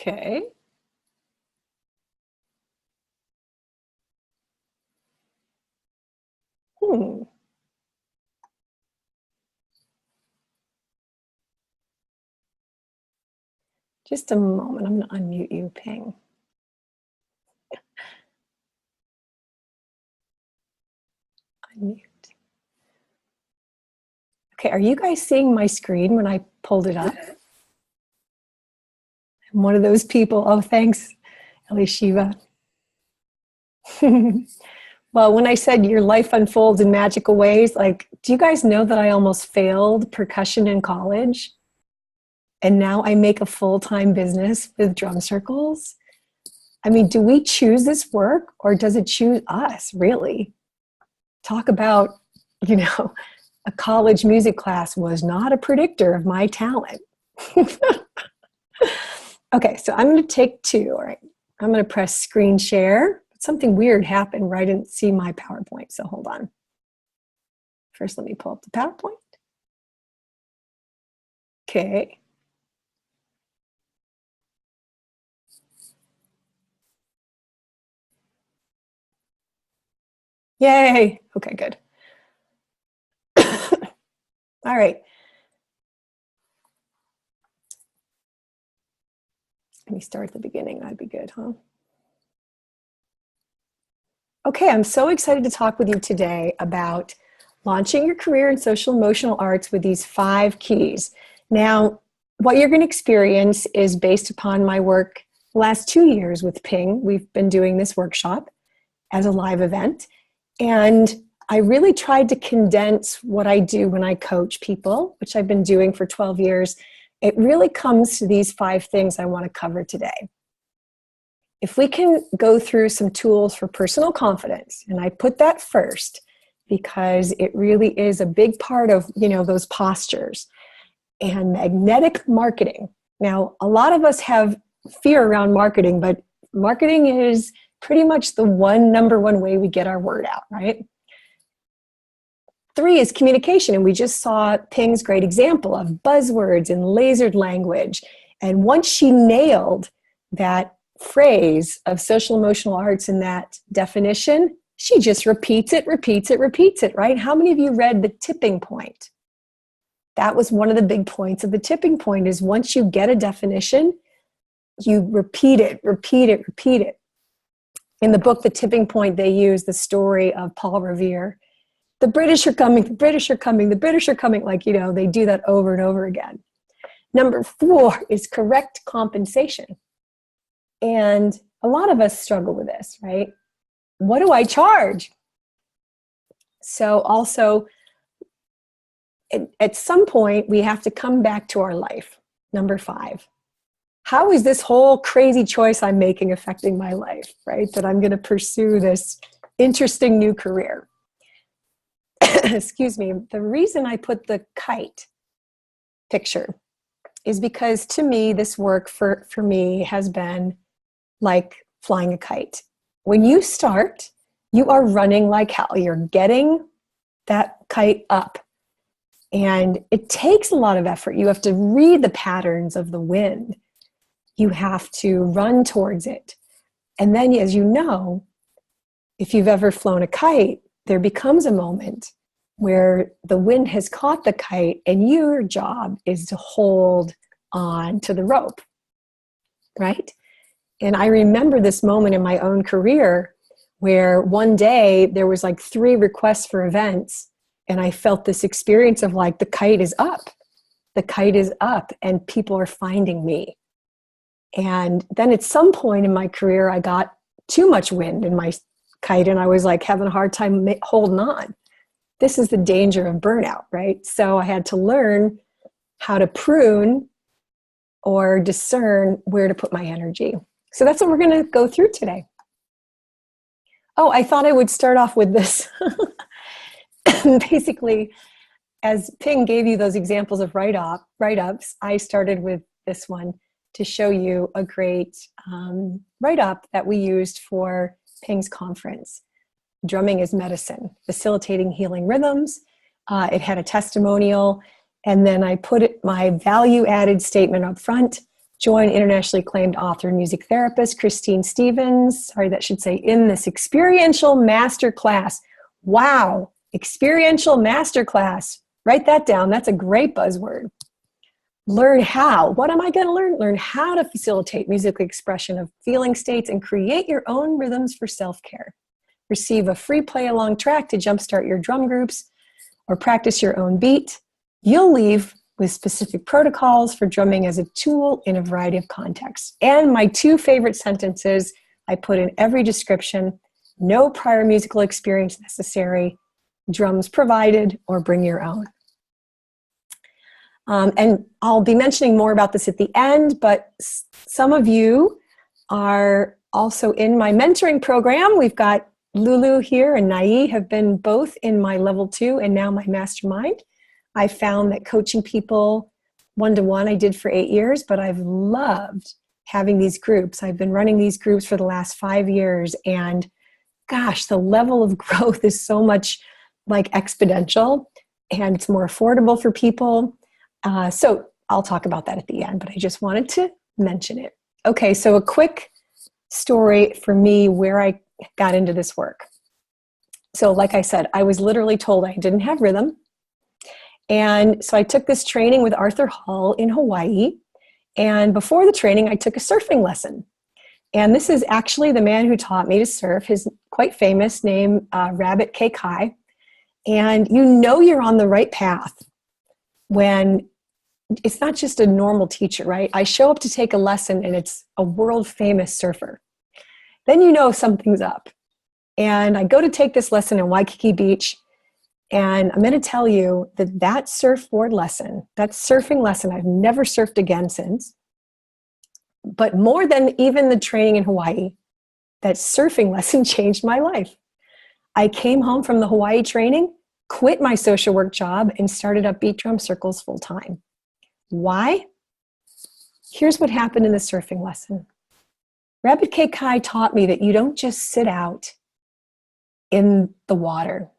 Okay. Hmm. Just a moment. I'm going to unmute you, Ping. Unmute. Okay, are you guys seeing my screen when I pulled it up? I'm one of those people. Oh, thanks, Elishiva. Well, when I said your life unfolds in magical ways, like, do you guys know that I almost failed percussion in college? And now I make a full-time business with drum circles? I mean, do we choose this work or does it choose us, really? Talk about, you know, a college music class was not a predictor of my talent. Okay, so I'm going to take two. All right, I'm going to press screen share. Something weird happened where I didn't see my PowerPoint, so hold on. First, let me pull up the PowerPoint. Okay. Yay. Okay, good. All right. Let me start at the beginning. That'd be good, huh? Okay, I'm so excited to talk with you today about launching your career in social emotional arts with these 5 keys. Now, what you're going to experience is based upon my work the last 2 years with Ping. We've been doing this workshop as a live event. And I really tried to condense what I do when I coach people, which I've been doing for 12 years. It really comes to these 5 things I want to cover today. If we can go through some tools for personal confidence, and I put that first because it really is a big part of, you know, those postures, and magnetic marketing. Now, a lot of us have fear around marketing, but marketing is pretty much the number one way we get our word out, right? 3 is communication, and we just saw Ping's great example of buzzwords and lasered language. And once she nailed that phrase of social emotional arts in that definition, she just repeats it, right? How many of you read The Tipping Point? That was one of the big points of The Tipping Point, is once you get a definition, you repeat it. In the book, The Tipping Point, they use the story of Paul Revere. The British are coming, the British are coming, the British are coming. Like, you know, they do that over and over again. Number 4 is correct compensation. And a lot of us struggle with this, right? What do I charge? So also, at some point, we have to come back to our life. Number 5. How is this whole crazy choice I'm making affecting my life, right? That I'm going to pursue this interesting new career. Excuse me. The reason I put the kite picture is because, to me, this work for me has been like flying a kite. When you start, you are running like hell. You're getting that kite up. And it takes a lot of effort. You have to read the patterns of the wind. You have to run towards it. And then, as you know, if you've ever flown a kite, there becomes a moment where the wind has caught the kite and your job is to hold on to the rope, right? And I remember this moment in my own career where one day there was like 3 requests for events, and I felt this experience of like, the kite is up. The kite is up and people are finding me. And then at some point in my career, I got too much wind in my kite and I was like having a hard time holding on. This is the danger of burnout, right? So I had to learn how to prune or discern where to put my energy. So that's what we're going to go through today. Oh, I thought I would start off with this. Basically, as Ping gave you those examples of write-ups, I started with this one to show you a great write-up that we used for Ping's conference. Drumming is Medicine, Facilitating Healing Rhythms. It had a testimonial, and then I put my value-added statement up front. join internationally acclaimed author and music therapist Christine Stevens. Sorry, that should say in this experiential masterclass. Wow, experiential masterclass. Write that down. That's a great buzzword. Learn how. What am I going to learn? Learn how to facilitate musical expression of feeling states and create your own rhythms for self-care. Receive a free play-along track to jumpstart your drum groups or practice your own beat. You'll leave with specific protocols for drumming as a tool in a variety of contexts. And my two favorite sentences I put in every description: no prior musical experience necessary, drums provided, or bring your own. And I'll be mentioning more about this at the end, but some of you are also in my mentoring program. We've got Lulu here and Nai have been both in my level 2 and now my mastermind. I found that coaching people one-to-one I did for 8 years, but I've loved having these groups. I've been running these groups for the last 5 years, and gosh, the level of growth is so much like exponential, and it's more affordable for people. So I'll talk about that at the end, but I just wanted to mention it. Okay, so a quick story for me where I got into this work. So like I said, I was literally told I didn't have rhythm. And so I took this training with Arthur Hall in Hawaii. And before the training, I took a surfing lesson. And this is actually the man who taught me to surf. His quite famous name, Rabbit K. Kai. And you know you're on the right path when it's not just a normal teacher, right? I show up to take a lesson and it's a world famous surfer. Then you know something's up. And I go to take this lesson in Waikiki Beach, and I'm going to tell you that that surfboard lesson, that surfing lesson, I've never surfed again since. But more than even the training in Hawaii, that surfing lesson changed my life. I came home from the Hawaii training, quit my social work job, and started up Beat Drum Circles full time. Why? Here's what happened in the surfing lesson. Rabbit K. Kai taught me that you don't just sit out in the water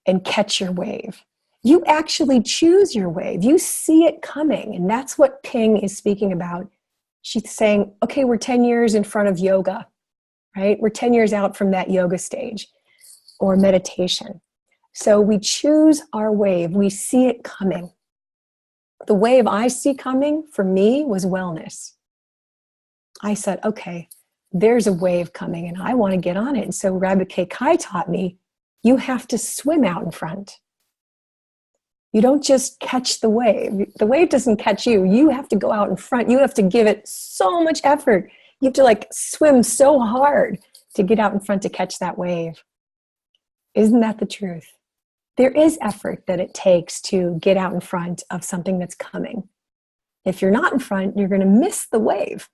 and catch your wave. You actually choose your wave. You see it coming. And that's what Ping is speaking about. She's saying, okay, we're 10 years in front of yoga, right? We're 10 years out from that yoga stage or meditation. So we choose our wave. We see it coming. The wave I see coming for me was wellness. I said, okay, there's a wave coming and I want to get on it. And so Rabbit K. Kai taught me, you have to swim out in front. You don't just catch the wave. The wave doesn't catch you. You have to go out in front. You have to give it so much effort. You have to like swim so hard to get out in front to catch that wave. Isn't that the truth? There is effort that it takes to get out in front of something that's coming. If you're not in front, you're going to miss the wave.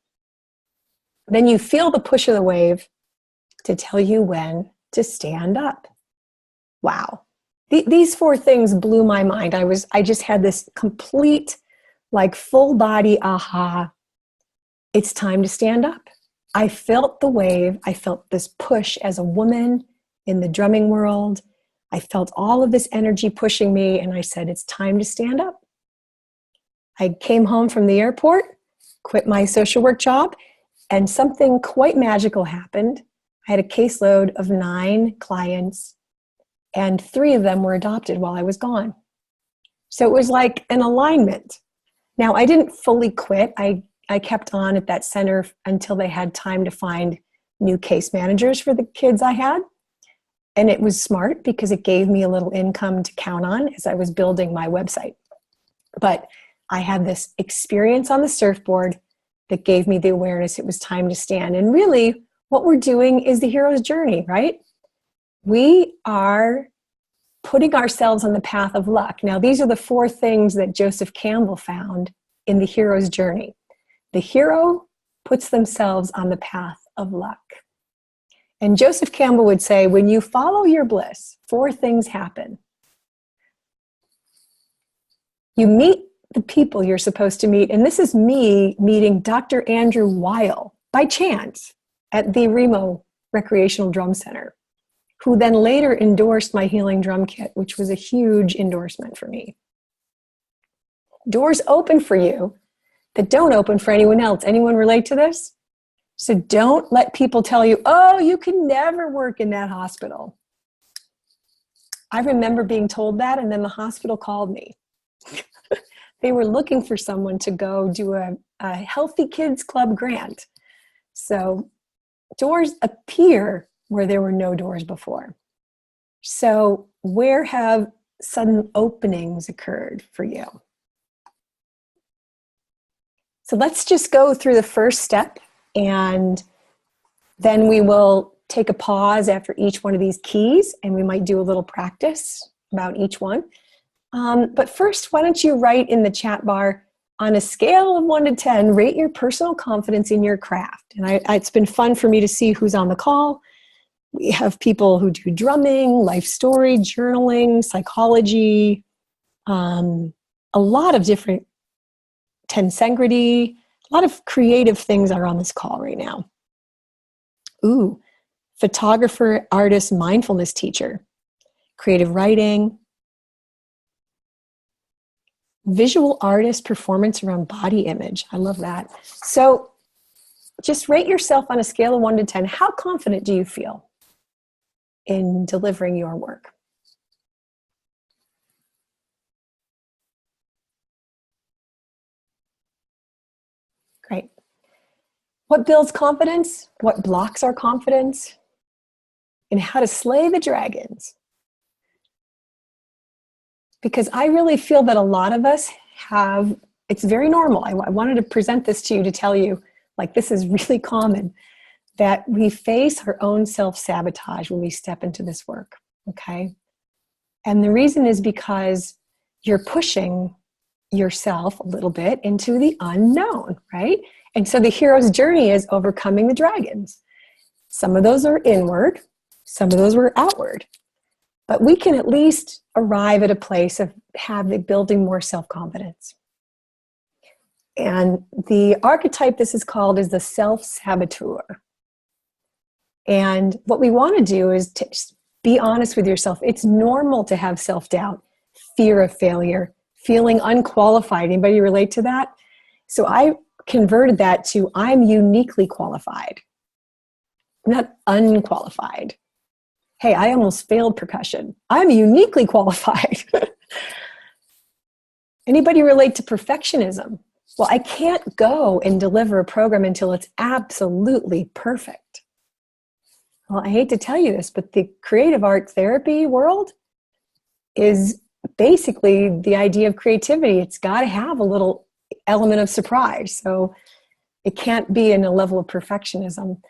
Then you feel the push of the wave to tell you when to stand up. Wow. These 4 things blew my mind. I just had this complete, like full body aha. It's time to stand up. I felt the wave. I felt this push as a woman in the drumming world. I felt all of this energy pushing me, and I said, it's time to stand up. I came home from the airport, quit my social work job, and something quite magical happened. I had a caseload of 9 clients, and 3 of them were adopted while I was gone. So it was like an alignment. Now, I didn't fully quit. I kept on at that center until they had time to find new case managers for the kids I had. And it was smart because it gave me a little income to count on as I was building my website. But I had this experience on the surfboard that gave me the awareness it was time to stand. And really, what we're doing is the hero's journey, right? We are putting ourselves on the path of luck. Now, these are the 4 things that Joseph Campbell found in the hero's journey. The hero puts themselves on the path of luck. And Joseph Campbell would say, when you follow your bliss, 4 things happen. You meet the people you're supposed to meet. And this is me meeting Dr. Andrew Weil by chance at the Remo Recreational Drum Center, who then later endorsed my Healing Drum Kit, which was a huge endorsement for me. Doors open for you that don't open for anyone else. Anyone relate to this? So don't let people tell you, oh, you can never work in that hospital. I remember being told that, and then the hospital called me. They were looking for someone to go do a Healthy Kids Club grant. So doors appear where there were no doors before. So where have sudden openings occurred for you? So let's just go through the first step, and then we will take a pause after each one of these keys, and we might do a little practice about each one. But first, why don't you write in the chat bar, on a scale of 1 to 10, rate your personal confidence in your craft. And it's been fun for me to see who's on the call. We have people who do drumming, life story, journaling, psychology, a lot of different tensegrity, a lot of creative things are on this call right now. Ooh, photographer, artist, mindfulness teacher, creative writing, visual artist, performance around body image. I love that. So just rate yourself on a scale of 1 to 10. How confident do you feel in delivering your work? Great. What builds confidence? What blocks our confidence? And how to slay the dragons. Because I really feel that a lot of us have, it's very normal. I wanted to present this to you to tell you, like, this is really common, that we face our own self-sabotage when we step into this work, okay? And the reason is because you're pushing yourself a little bit into the unknown, right? And so the hero's journey is overcoming the dragons. Some of those are inward, some of those were outward. But we can at least arrive at a place of building more self-confidence. And the archetype this is called is the self-saboteur. And what we want to do is to be honest with yourself. It's normal to have self-doubt, fear of failure, feeling unqualified. Anybody relate to that? So I converted that to I'm uniquely qualified, not unqualified. Hey, I almost failed percussion. I'm uniquely qualified. Anybody relate to perfectionism? Well, I can't go and deliver a program until it's absolutely perfect. Well, I hate to tell you this, but the creative art therapy world is basically the idea of creativity. It's got to have a little element of surprise. So it can't be in a level of perfectionism.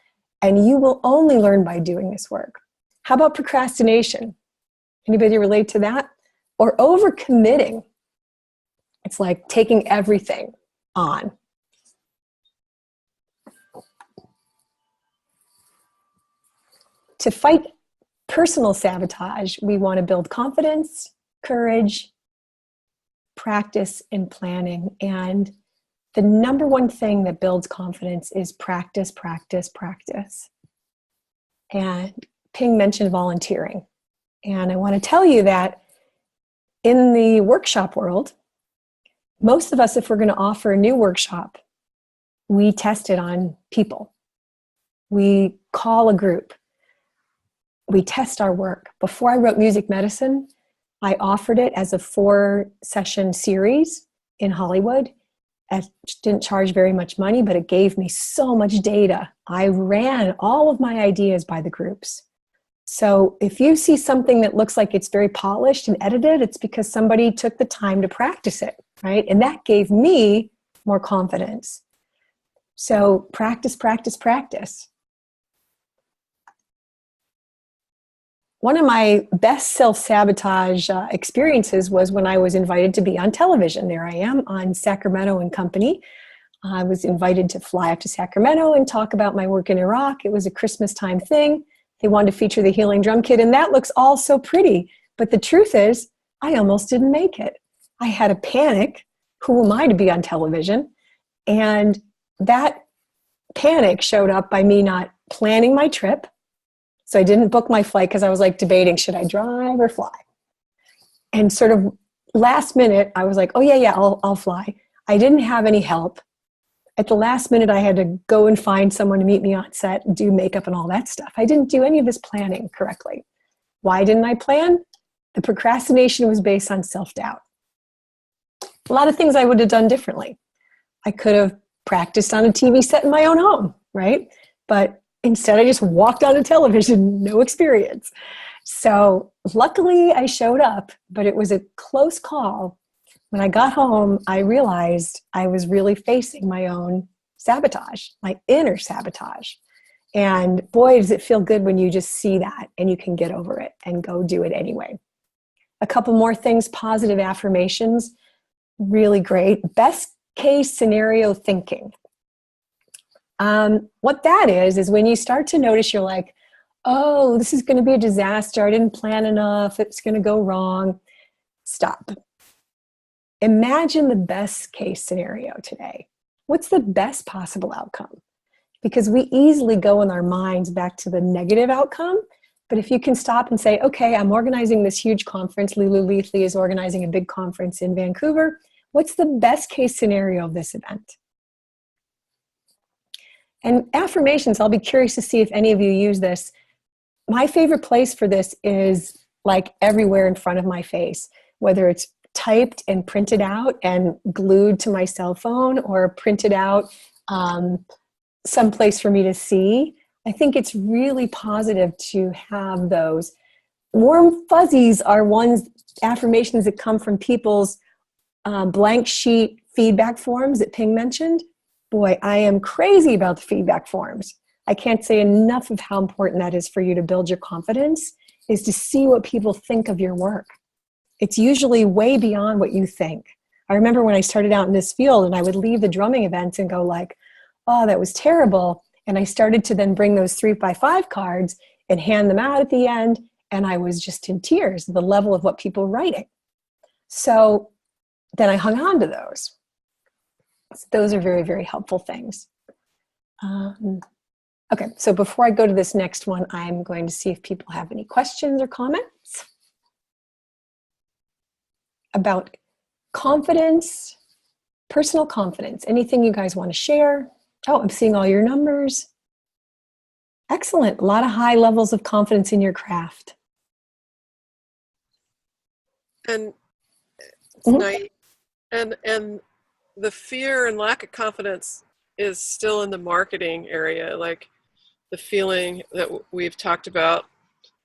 And you will only learn by doing this work. How about procrastination? Anybody relate to that? Or overcommitting. It's like taking everything on. To fight personal sabotage, we want to build confidence, courage, practice, and planning. And the number one thing that builds confidence is practice, practice, practice. And Ping mentioned volunteering. And I want to tell you that in the workshop world, most of us, if we're going to offer a new workshop, we test it on people. We call a group. We test our work. Before I wrote Music Medicine, I offered it as a 4-session series in Hollywood. I didn't charge very much money, but it gave me so much data. I ran all of my ideas by the groups. So if you see something that looks like it's very polished and edited, it's because somebody took the time to practice it, right? And that gave me more confidence. So practice, practice, practice. One of my best self-sabotage experiences was when I was invited to be on television. There I am on Sacramento and Company. I was invited to fly up to Sacramento and talk about my work in Iraq. It was a Christmas time thing. They wanted to feature the Healing Drum Kit, and that looks all so pretty. But the truth is, I almost didn't make it. I had a panic. Who am I to be on television? And that panic showed up by me not planning my trip. So I didn't book my flight because I was like debating, should I drive or fly? And sort of last minute, I was like, oh yeah, I'll fly. I didn't have any help. at the last minute, I had to go and find someone to meet me on set and do makeup and all that stuff. I didn't do any of this planning correctly. Why didn't I plan? The procrastination was based on self-doubt. A lot of things I would have done differently. I could have practiced on a TV set in my own home, right? But instead, I just walked on a television, no experience. So luckily, I showed up, but it was a close call. When I got home, I realized I was really facing my own sabotage, my inner sabotage. And boy, does it feel good when you just see that and you can get over it and go do it anyway. A couple more things, positive affirmations, really great. Best case scenario thinking. What that is when you start to notice you're like, oh, this is going to be a disaster. I didn't plan enough. It's going to go wrong. Stop. Imagine the best case scenario today. What's the best possible outcome? Because we easily go in our minds back to the negative outcome. But if you can stop and say, okay, I'm organizing this huge conference. Lulu Leafly is organizing a big conference in Vancouver. What's the best case scenario of this event? And affirmations, I'll be curious to see if any of you use this. My favorite place for this is like everywhere in front of my face, whether it's typed and printed out and glued to my cell phone or printed out someplace for me to see. I think it's really positive to have those. Warm fuzzies are affirmations that come from people's blank sheet feedback forms that Ping mentioned. Boy, I am crazy about the feedback forms. I can't say enough of how important that is for you to build your confidence, is to see what people think of your work. It's usually way beyond what you think. I remember when I started out in this field and I would leave the drumming events and go like, oh, that was terrible. And I started to then bring those 3x5 cards and hand them out at the end. And I was just in tears at the level of what people were writing. So then I hung on to those. So those are very, very helpful things. Okay, so before I go to this next one, I'm going to see if people have any questions or comments about confidence, personal confidence. Anything you guys want to share? Oh, I'm seeing all your numbers. Excellent. A lot of high levels of confidence in your craft. And tonight, and the fear and lack of confidence is still in the marketing area, like the feeling that we've talked about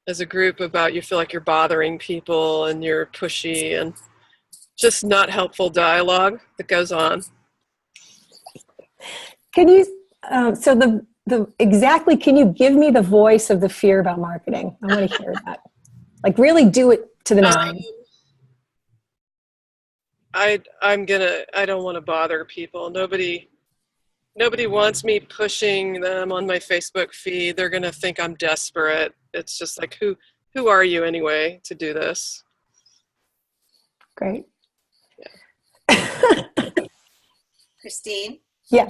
as a group about you feel like you're bothering people and you're pushy and just not helpful dialogue that goes on. Can you, exactly, can you give me the voice of the fear about marketing? I want to hear that. Like really do it to the nine. I don't want to bother people. Nobody wants me pushing them on my Facebook feed. They're going to think I'm desperate. It's just like, who are you anyway to do this? Great. Yeah. Christine? Yeah.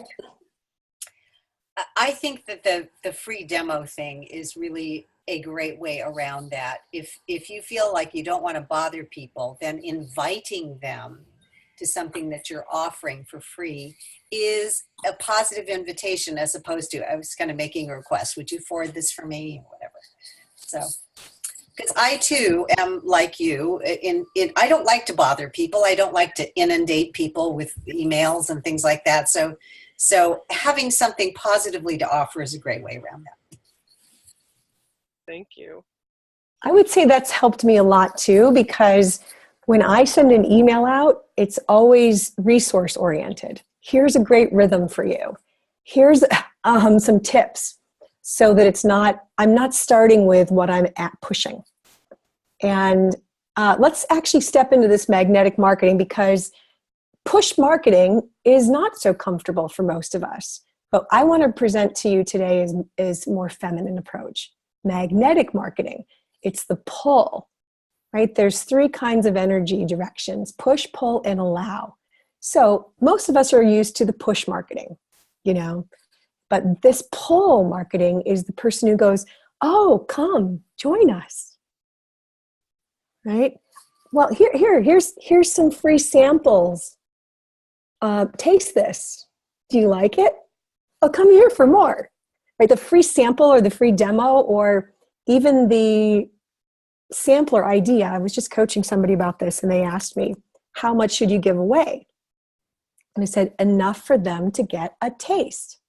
I think that the free demo thing is really a great way around that. If you feel like you don't want to bother people, then inviting them to something that you're offering for free is a positive invitation, as opposed to, I was kind of making a request, would you forward this for me or whatever. So, because I too am like you, I don't like to bother people. I don't like to inundate people with emails and things like that. So having something positively to offer is a great way around that. Thank you. I would say that's helped me a lot too, because when I send an email out, it's always resource oriented. Here's a great rhythm for you. Here's some tips so that I'm not starting with what I'm at pushing. And let's actually step into this magnetic marketing, because push marketing is not so comfortable for most of us. But I want to present to you today is more feminine approach. Magnetic marketing, it's the pull, right? There's 3 kinds of energy directions: push, pull, and allow. So most of us are used to the push marketing, but this pull marketing is the person who goes, oh, come, join us, right? Well, here's some free samples. Taste this. Do you like it? Oh, come here for more. Right? The free sample or the free demo or even the sampler idea. I was just coaching somebody about this and they asked me, how much should you give away? And I said, enough for them to get a taste.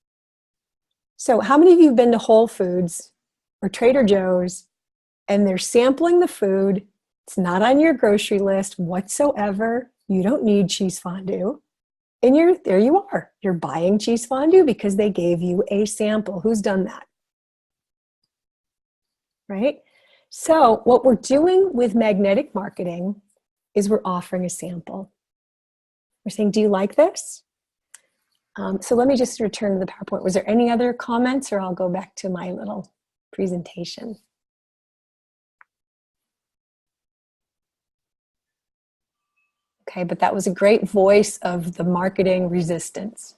So how many of you have been to Whole Foods or Trader Joe's and they're sampling the food? It's not on your grocery list whatsoever. You don't need cheese fondue. And there you are. You're buying cheese fondue because they gave you a sample. Who's done that? Right? So what we're doing with magnetic marketing is we're offering a sample. We're saying, do you like this? So let me just return to the PowerPoint. Was there any other comments, or I'll go back to my little presentation? Okay, but that was a great voice of the marketing resistance.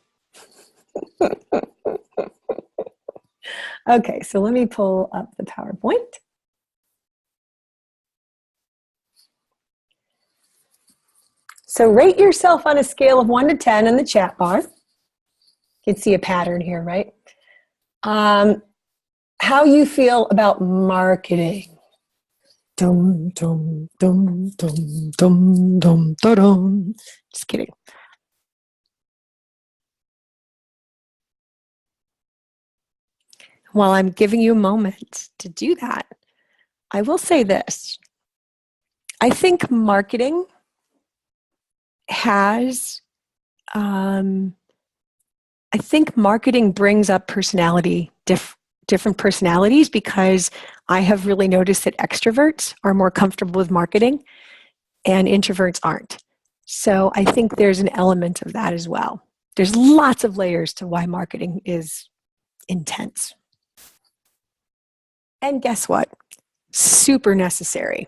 Okay, so let me pull up the PowerPoint. So rate yourself on a scale of 1 to 10 in the chat bar. You can see a pattern here, right? How you feel about marketing. Dum, dum, dum, dum, dum, dum, dum. Just kidding. While I'm giving you a moment to do that, I will say this. I think marketing has, I think marketing brings up personality, different personalities, because I have really noticed that extroverts are more comfortable with marketing and introverts aren't. So I think there's an element of that as well. There's lots of layers to why marketing is intense. And guess what? Super necessary.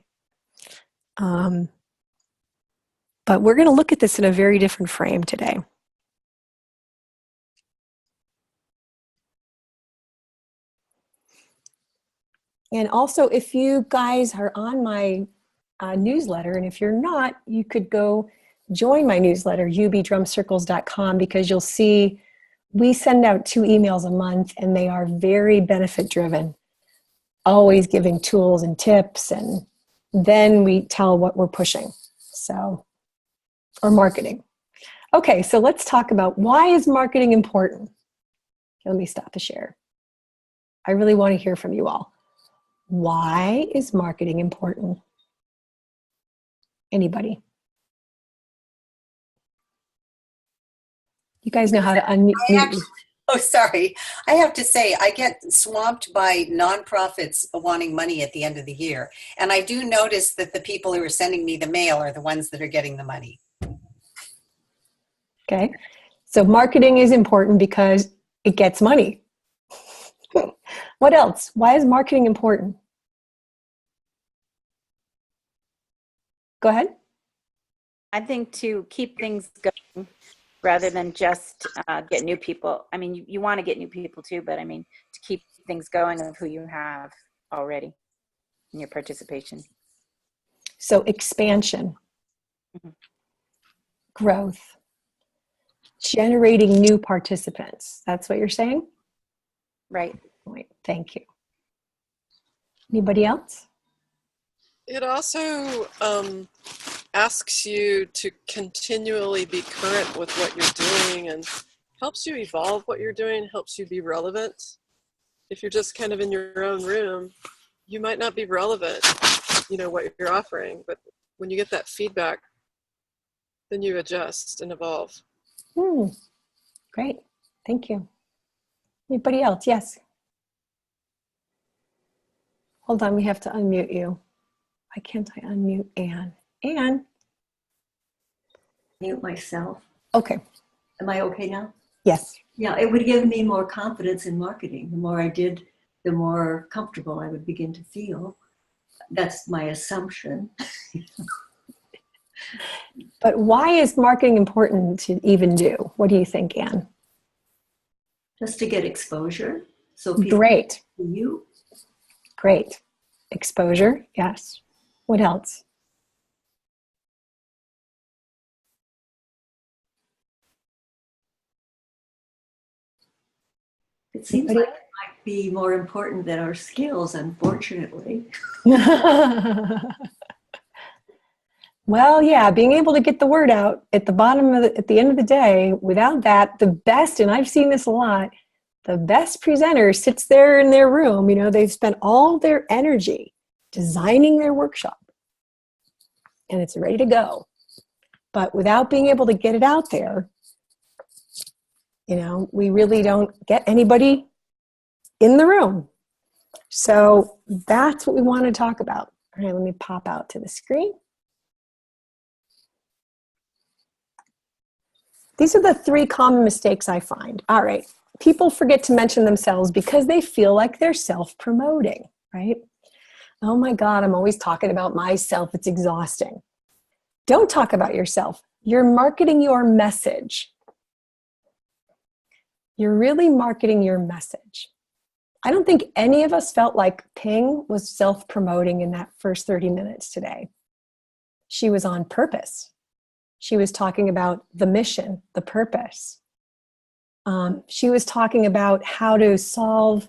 But we're going to look at this in a very different frame today. And also, if you guys are on my newsletter, and if you're not, you could go join my newsletter, ubdrumcircles.com, because you'll see we send out 2 emails a month, and they are very benefit driven, always giving tools and tips, and then we tell what we're pushing, so, or marketing. Okay, so let's talk about, why is marketing important? Let me stop the share. I really want to hear from you all. Why is marketing important? Anybody? You guys know how to unmute. Oh, sorry. I have to say, I get swamped by nonprofits wanting money at the end of the year. And I do notice that the people who are sending me the mail are the ones that are getting the money. Okay. So marketing is important because it gets money. What else? Why is marketing important? Go ahead. I think to keep things going rather than just get new people. I mean, you want to get new people too, but I mean, to keep things going of who you have already in your participation. So expansion, growth, generating new participants. That's what you're saying? Right. Wait, thank you. Anybody else? It also asks you to continually be current with what you're doing and helps you evolve what you're doing, helps you be relevant. If you're just kind of in your own room, you might not be relevant, what you're offering, but when you get that feedback, then you adjust and evolve. Great, thank you. Anybody else? Yes. Hold on, we have to unmute you. Why can't I unmute Anne? Anne? Mute myself. Okay. Am I okay now? Yes. Yeah, it would give me more confidence in marketing. The more I did, the more comfortable I would begin to feel. That's my assumption. But why is marketing important to even do? What do you think, Anne? Just to get exposure. So people Great. see you. Great. Exposure, yes. What else? It seems like it might be more important than our skills, unfortunately. Well, yeah, being able to get the word out at the end of the day, without that, the best, and I've seen this a lot, the best presenter sits there in their room, they've spent all their energy designing their workshop and it's ready to go. But without being able to get it out there, we really don't get anybody in the room. So that's what we want to talk about. All right, let me pop out to the screen. These are the 3 common mistakes I find. All right, people forget to mention themselves because they feel like they're self-promoting, right? Oh my God, I'm always talking about myself. It's exhausting. Don't talk about yourself. You're marketing your message. You're really marketing your message. I don't think any of us felt like Ping was self-promoting in that first 30 minutes today. She was on purpose. She was talking about the mission, the purpose. She was talking about how to solve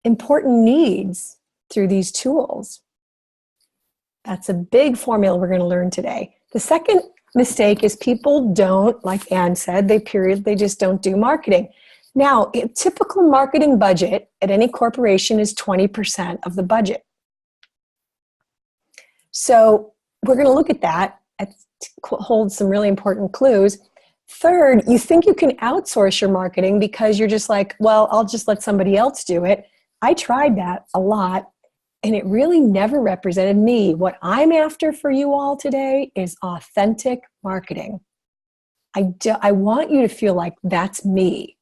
important needs through these tools. That's a big formula we're going to learn today. The second mistake is people don't, like Anne said, they just don't do marketing. Now, a typical marketing budget at any corporation is 20% of the budget. So we're going to look at that. Hold some really important clues. Third, you think you can outsource your marketing because you're just like, well, I'll just let somebody else do it. I tried that a lot and it really never represented me. What I'm after for you all today is authentic marketing. I want you to feel like that's me.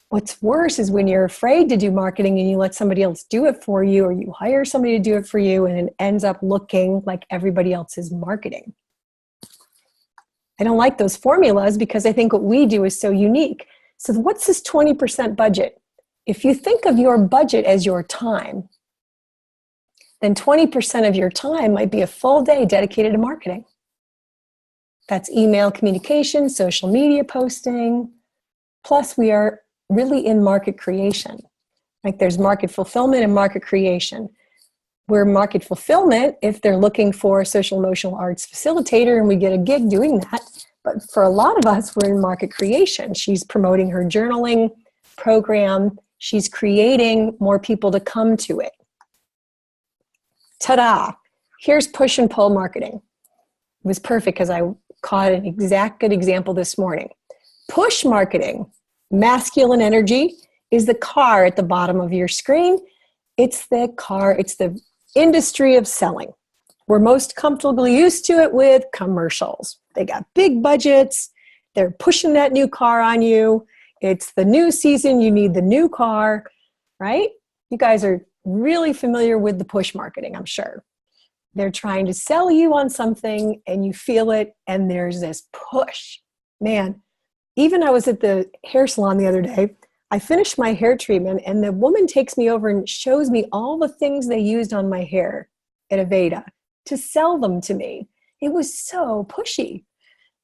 What's worse is when you're afraid to do marketing and you let somebody else do it for you, or you hire somebody to do it for you and it ends up looking like everybody else's marketing. I don't like those formulas because I think what we do is so unique. So what's this 20% budget? If you think of your budget as your time, then 20% of your time might be a full day dedicated to marketing. That's email communication, social media posting. Plus we are really in market creation. Like there's market fulfillment and market creation. We're market fulfillment if they're looking for a social emotional arts facilitator and we get a gig doing that. But for a lot of us, we're in market creation. She's promoting her journaling program. She's creating more people to come to it. Ta-da! Here's push and pull marketing. It was perfect because I caught an exact good example this morning. Push marketing, masculine energy, is the car at the bottom of your screen. It's the car, it's the industry of selling. We're most comfortably used to it with commercials. They got big budgets. They're pushing that new car on you. It's the new season. You need the new car, right? You guys are really familiar with the push marketing, I'm sure. They're trying to sell you on something and you feel it and there's this push. Man, even I was at the hair salon the other day. I finished my hair treatment and the woman takes me over and shows me all the things they used on my hair at Aveda to sell them to me. It was so pushy.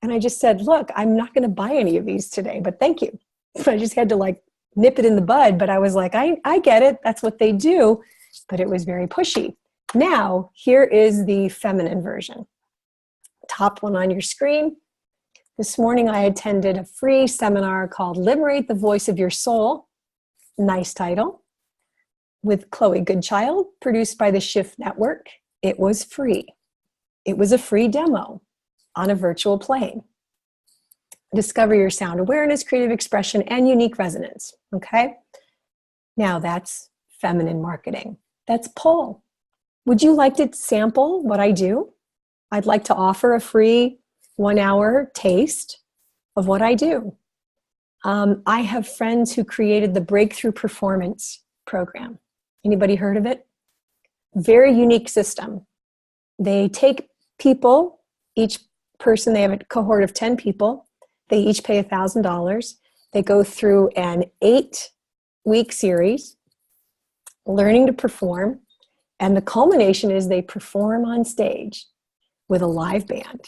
And I just said, look, I'm not going to buy any of these today, but thank you. I just had to like nip it in the bud. But I was like, I get it. That's what they do. But it was very pushy. Now, here is the feminine version. Top one on your screen. This morning, I attended a free seminar called Liberate the Voice of Your Soul. Nice title. With Chloe Goodchild, produced by the Shift Network. It was free. It was a free demo on a virtual plane. Discover your sound awareness, creative expression, and unique resonance. Okay? Now that's feminine marketing. That's pull. Would you like to sample what I do? I'd like to offer a free 1-hour taste of what I do. I have friends who created the Breakthrough Performance program. Anybody heard of it? Very unique system. They take people, each person, they have a cohort of 10 people. They each pay $1,000. They go through an 8-week series, learning to perform. And the culmination is they perform on stage with a live band.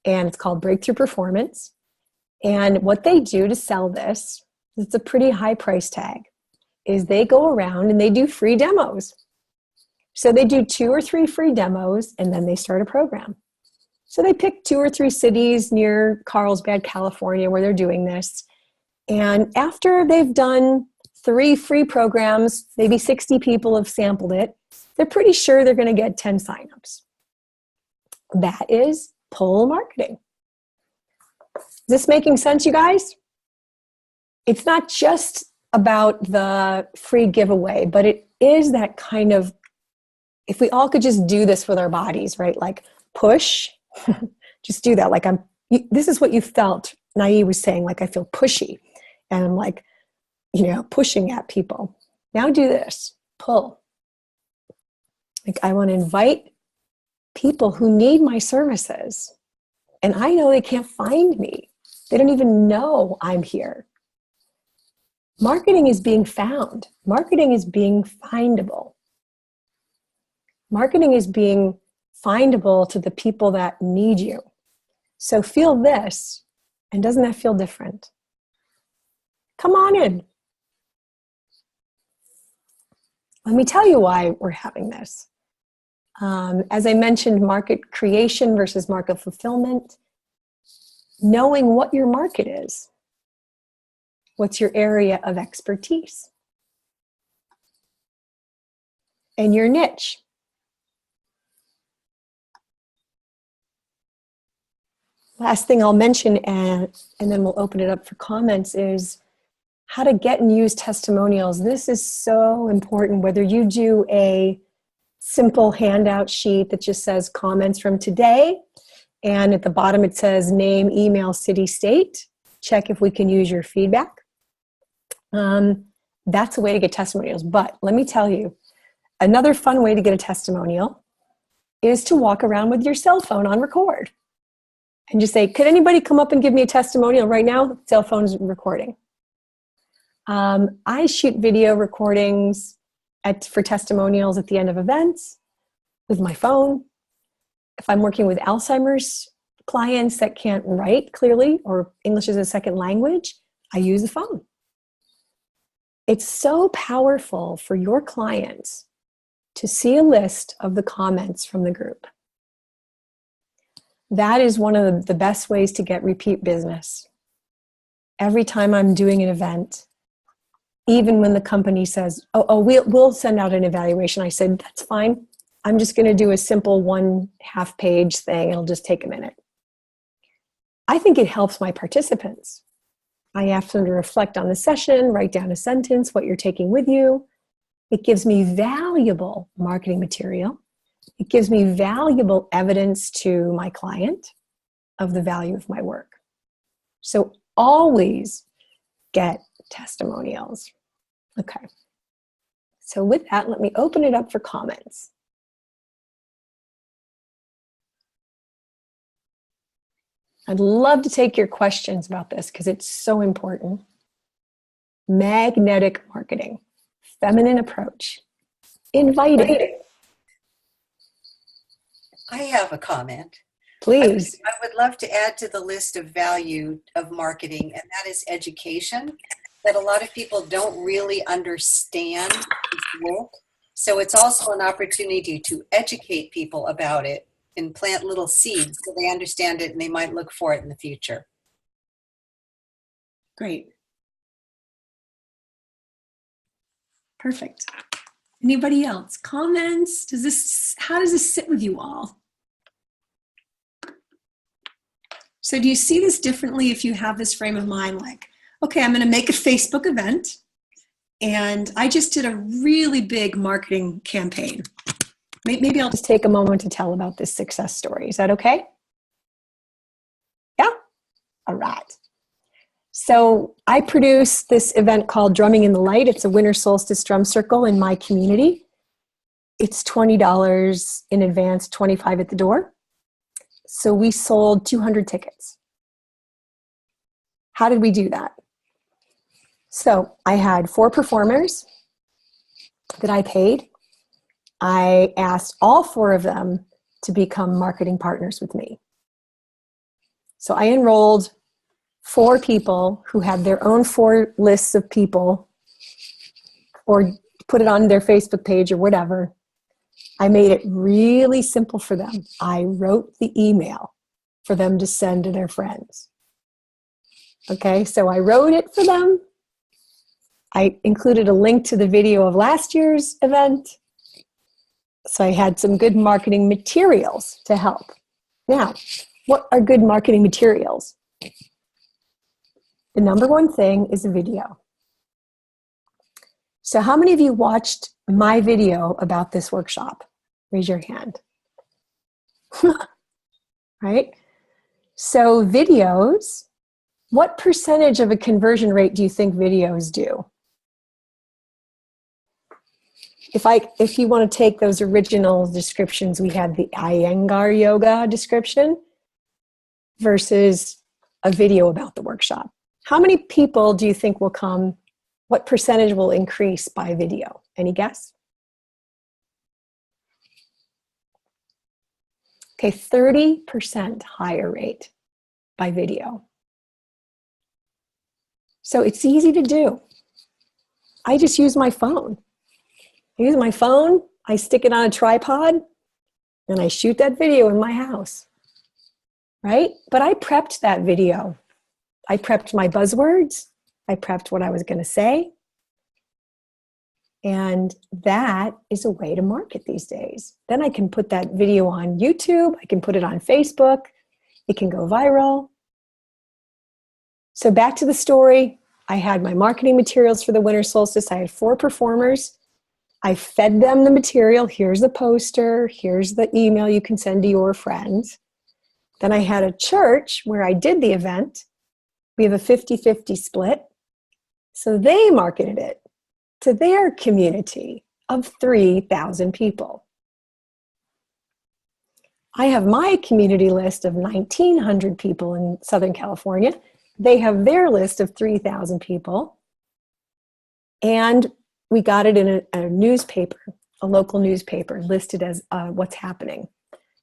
And it's called Breakthrough Performance. And what they do to sell this It's a pretty high price tag, is they go around and they do free demos. So they do 2 or 3 free demos and then they start a program. So they pick 2 or 3 cities near Carlsbad, California, where they're doing this. And after they've done 3 free programs, maybe 60 people have sampled it, they're pretty sure they're going to get 10 signups. That is pull marketing. Is this making sense, you guys? It's not just about the free giveaway, but it is that kind of, if we all could just do this with our bodies, right? Like push, just do that. Like this is what you felt. Nai was saying, like, I feel pushy and I'm like, pushing at people. Now do this, pull. Like, I want to invite people who need my services. And I know they can't find me. They don't even know I'm here. Marketing is being found. Marketing is being findable. Marketing is being findable to the people that need you. So feel this, and doesn't that feel different? Come on in. Let me tell you why we're having this. As I mentioned, market creation versus market fulfillment. Knowing what your market is. What's your area of expertise? And your niche. Last thing I'll mention, and then we'll open it up for comments, is how to get and use testimonials. This is so important, whether you do a simple handout sheet that just says comments from today, and at the bottom it says name, email, city, state. Check if we can use your feedback. That's a way to get testimonials. But let me tell you, another fun way to get a testimonial is to walk around with your cell phone on record and just say, could anybody come up and give me a testimonial right now? Cell phone's recording. I shoot video recordings for testimonials at the end of events with my phone. If I'm working with Alzheimer's clients that can't write clearly or English as a second language, I use the phone. It's so powerful for your clients to see a list of the comments from the group. That is one of the best ways to get repeat business. Every time I'm doing an event, even when the company says, we'll send out an evaluation, I said, that's fine. I'm just going to do a simple 1/2 page thing. It'll just take a minute. I think it helps my participants. I ask them to reflect on the session, write down a sentence, what you're taking with you. It gives me valuable marketing material. It gives me valuable evidence to my client of the value of my work. So always get testimonials. Okay. So with that, let me open it up for comments. I'd love to take your questions about this because it's so important. Magnetic marketing, feminine approach, inviting. I have a comment. Please. I would love to add to the list of value of marketing, and that is education, that a lot of people don't really understand this work. So it's also an opportunity to educate people about it and plant little seeds so they understand it and they might look for it in the future. Great. Perfect. Anybody else? Comments? How does this sit with you all? So do you see this differently if you have this frame of mind, like, okay, I'm going to make a Facebook event and I just did a really big marketing campaign. Maybe I'll just take a moment to tell about this success story. Is that okay? Yeah? All right. So I produce this event called Drumming in the Light. It's a winter solstice drum circle in my community. It's $20 in advance, $25 at the door. So we sold 200 tickets. How did we do that? So I had 4 performers that I paid. I asked all 4 of them to become marketing partners with me. So I enrolled 4 people who had their own 4 lists of people, or put it on their Facebook page or whatever. I made it really simple for them. I wrote the email for them to send to their friends. Okay, so I wrote it for them. I included a link to the video of last year's event. So I had some good marketing materials to help. Now, what are good marketing materials? The number one thing is a video. So how many of you watched my video about this workshop? Raise your hand. Right? So videos, what percentage of a conversion rate do you think videos do? If you want to take those original descriptions, we had the Iyengar yoga description versus a video about the workshop. How many people do you think will come? What percentage will increase by video? Any guess? Okay, 30% higher rate by video. So it's easy to do. I just use my phone. I use my phone, I stick it on a tripod, and I shoot that video in my house, right? But I prepped that video. I prepped my buzzwords. I prepped what I was going to say. And that is a way to market these days. Then I can put that video on YouTube. I can put it on Facebook. It can go viral. So back to the story. I had my marketing materials for the winter solstice. I had 4 performers. I fed them the material. Here's the poster. Here's the email you can send to your friends. Then I had a church where I did the event. We have a 50-50 split. So they marketed it to their community of 3,000 people. I have my community list of 1,900 people in Southern California. They have their list of 3,000 people. And we got it in a newspaper, a local newspaper, listed as what's happening.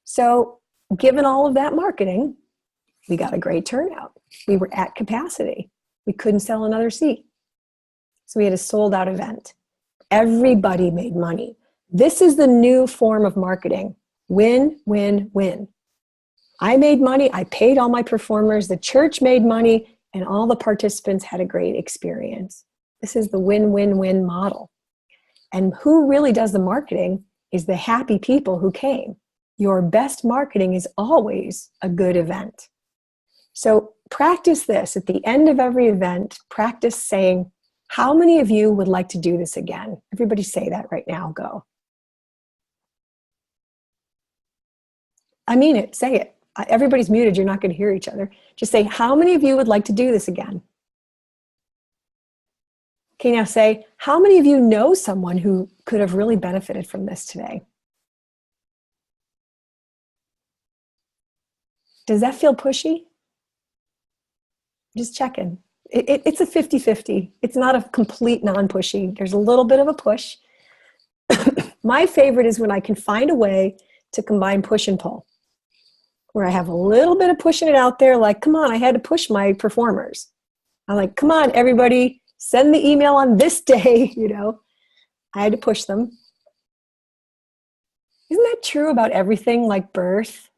So given all of that marketing, we got a great turnout. We were at capacity. We couldn't sell another seat. So we had a sold out event. Everybody made money. This is the new form of marketing. Win, win, win. I made money. I paid all my performers. The church made money, and all the participants had a great experience. This is the win-win-win model. And who really does the marketing is the happy people who came. Your best marketing is always a good event. So practice this. At the end of every event, practice saying, how many of you would like to do this again? Everybody say that right now. Go. I mean it. Say it. Everybody's muted. You're not going to hear each other. Just say, how many of you would like to do this again? Okay, now say, how many of you know someone who could have really benefited from this today? Does that feel pushy? Just checking. It's a 50-50. It's not a complete non-pushy. There's a little bit of a push. My favorite is when I can find a way to combine push and pull, where I have a little bit of pushing it out there, like, come on, I had to push my performers. I'm like, come on, everybody, send the email on this day, I had to push them. Isn't that true about everything like birth,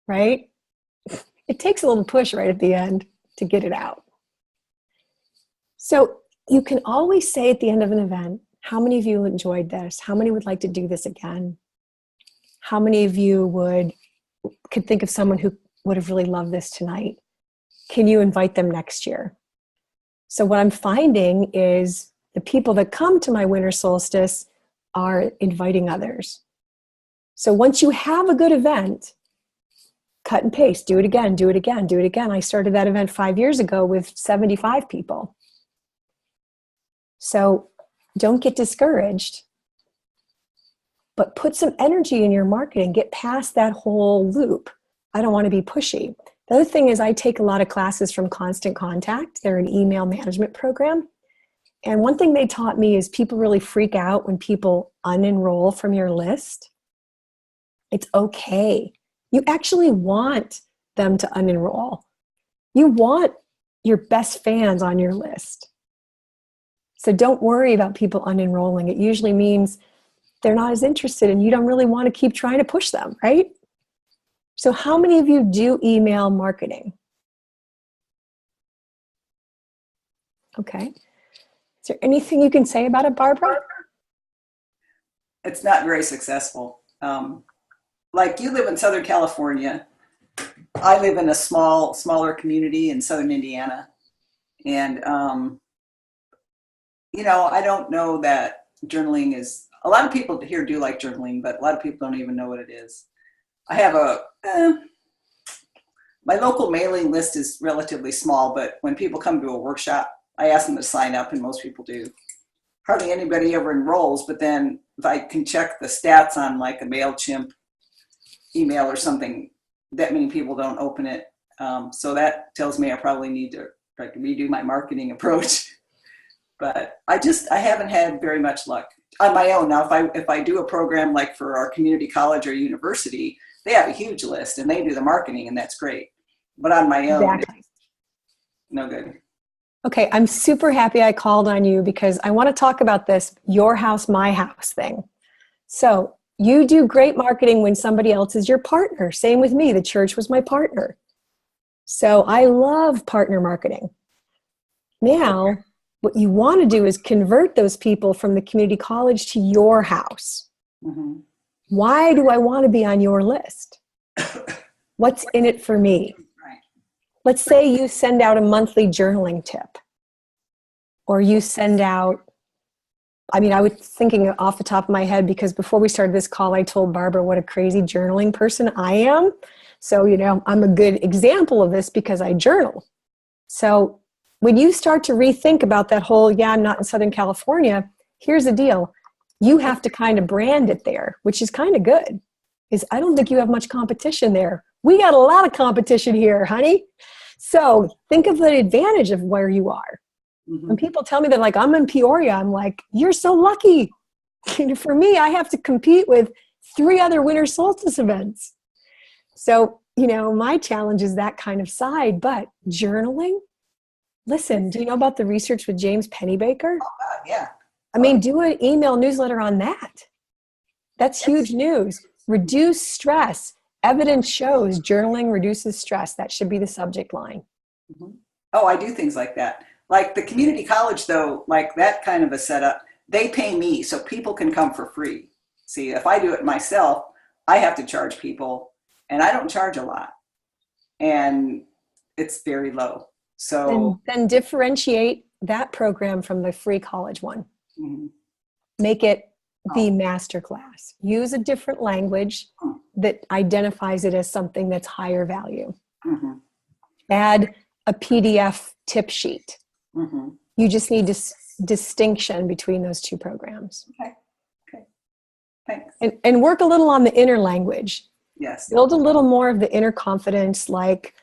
right? It takes a little push right at the end to get it out. So you can always say at the end of an event, how many of you enjoyed this? How many would like to do this again? How many of you could think of someone who would have really loved this tonight? Can you invite them next year? So what I'm finding is the people that come to my winter solstice are inviting others. So once you have a good event, cut and paste, do it again, do it again, do it again. I started that event 5 years ago with 75 people. So don't get discouraged, but put some energy in your marketing. Get past that whole loop. I don't want to be pushy. The other thing is I take a lot of classes from Constant Contact. They're an email management program. And one thing they taught me is people really freak out when people unenroll from your list. It's okay. You actually want them to unenroll. You want your best fans on your list. So don't worry about people unenrolling. It usually means they're not as interested and you don't really want to keep trying to push them, right? So how many of you do email marketing? Okay. Is there anything you can say about it, Barbara? It's not very successful. Like you live in Southern California. I live in a smaller community in Southern Indiana. And, I don't know that journaling is, a lot of people here do like journaling, but a lot of people don't even know what it is. I have my local mailing list is relatively small, but when people come to a workshop, I ask them to sign up, and most people do. Hardly anybody ever enrolls, but then if I can check the stats on like a MailChimp email or something, that many people don't open it. So that tells me I probably need to redo my marketing approach. But I haven't had very much luck on my own. Now, if I do a program like for our community college or university, they have a huge list and they do the marketing, and that's great. But on my own, Exactly. no good. Okay, I'm super happy I called on you because I want to talk about this your house, my house thing. So you do great marketing when somebody else is your partner. Same with me. The church was my partner. So I love partner marketing. Now, what you want to do is convert those people from the community college to your house. Mm-hmm. Why do I want to be on your list? What's in it for me? Right. Let's say you send out a monthly journaling tip, or you send out, I was thinking off the top of my head because before we started this call, I told Barbara what a crazy journaling person I am. So, I'm a good example of this because I journal. So when you start to rethink about that whole, I'm not in Southern California, here's the deal. You have to kind of brand it there, which is kind of good. Is I don't think you have much competition there. We got a lot of competition here, honey. So think of the advantage of where you are. Mm-hmm. When people tell me that, like, I'm in Peoria, I'm like, you're so lucky. For me, I have to compete with 3 other winter solstice events. So, my challenge is that kind of side, but journaling, listen, do you know about the research with James Pennebaker? Yeah. Do an email newsletter on that. That's huge news. Reduce stress. Evidence shows journaling reduces stress. That should be the subject line. Mm-hmm. Oh, I do things like that. Like the community college, though, like that kind of a setup, they pay me so people can come for free. See, if I do it myself, I have to charge people, and I don't charge a lot. And it's very low. So then differentiate that program from the free college one. Mm-hmm. Make it the master class. Use a different language that identifies it as something that's higher value. Mm-hmm. Add a PDF tip sheet. Mm-hmm. You just need distinction between those 2 programs. Okay. Thanks. And work a little on the inner language. Yes. Build a little more of the inner confidence, like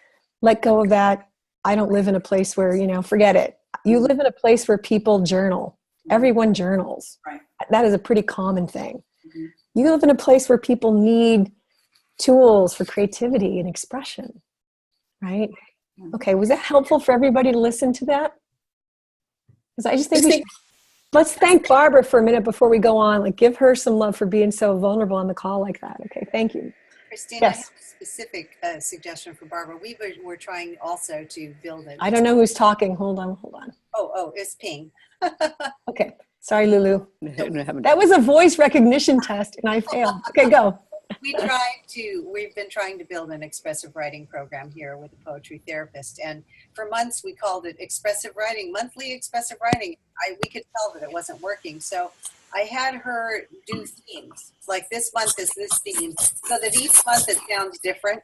let go of that. I don't live in a place where, forget it. You live in a place where people journal. Everyone journals. Right. That is a pretty common thing. Mm-hmm. You live in a place where people need tools for creativity and expression, right? Mm-hmm. Okay, was that helpful for everybody to listen to that? Because I just think let's thank Barbara for a minute before we go on. Like, give her some love for being so vulnerable on the call like that. Okay, thank you. Christine, Yes. I have a specific suggestion for Barbara. We're trying also to build it. I don't know who's talking. Hold on. Oh, it's Ping. Okay, sorry, Lulu. That That was a voice recognition test and I failed. Okay, go. We've been trying to build an expressive writing program here with a poetry therapist. And for months we called it expressive writing, monthly expressive writing. We could tell that it wasn't working. So I had her do themes. Like this month is this theme, so that each month it sounds different.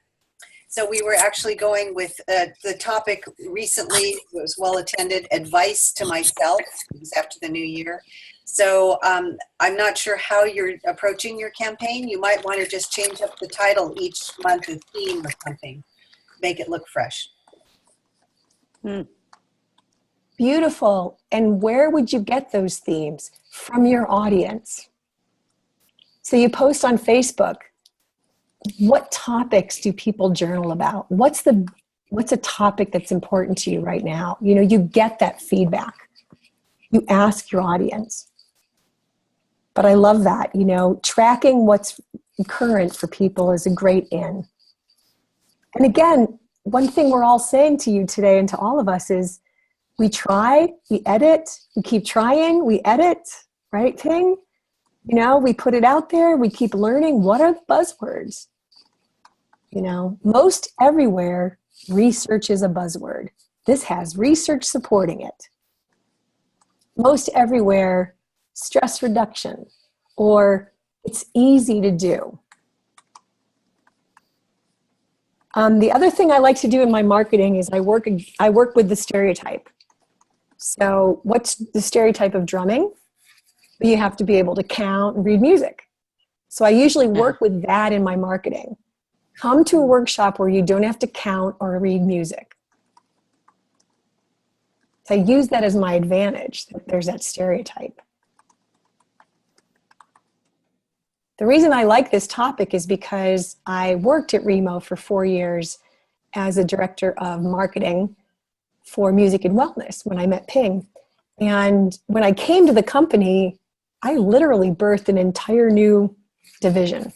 So we were actually going with the topic recently was well attended, advice to myself. It was after the new year. So I'm not sure how you're approaching your campaign. You might want to just change up the title each month, a theme or something. Make it look fresh. Beautiful. And where would you get those themes? From your audience. So you post on Facebook. What topics do people journal about? What's the what's a topic that's important to you right now? You know, you get that feedback. You ask your audience. But I love that, you know, tracking what's current for people is a great in. And again, one thing we're all saying to you today and to all of us is we try, we edit, we keep trying, we edit, right, Ping? You know, we put it out there, we keep learning. What are the buzzwords? You know, most everywhere, research is a buzzword. This has research supporting it. Most everywhere, stress reduction, or it's easy to do. The other thing I like to do in my marketing is I work with the stereotype. So what's the stereotype of drumming? You have to be able to count and read music. So I usually work with that in my marketing. Come to a workshop where you don't have to count or read music. So I use that as my advantage, that there's that stereotype. The reason I like this topic is because I worked at Remo for 4 years as a director of marketing for music and wellness when I met Ping. And when I came to the company, I literally birthed an entire new division.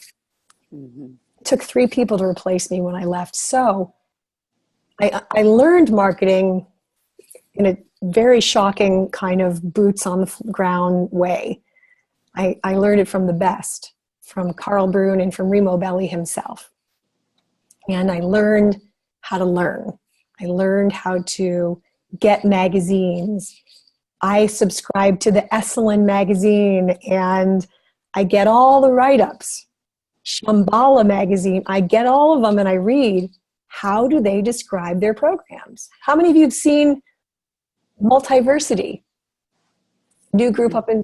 Mm-hmm. It took 3 people to replace me when I left. So I learned marketing in a very shocking kind of boots on the ground way. I learned it from the best, from Carl Brun and from Remo Belli himself. And I learned how to learn. I learned how to get magazines. I subscribe to the Esalen magazine and I get all the write-ups. Shambhala magazine, I get all of them and I read, how do they describe their programs? How many of you have seen Multiversity? New group up in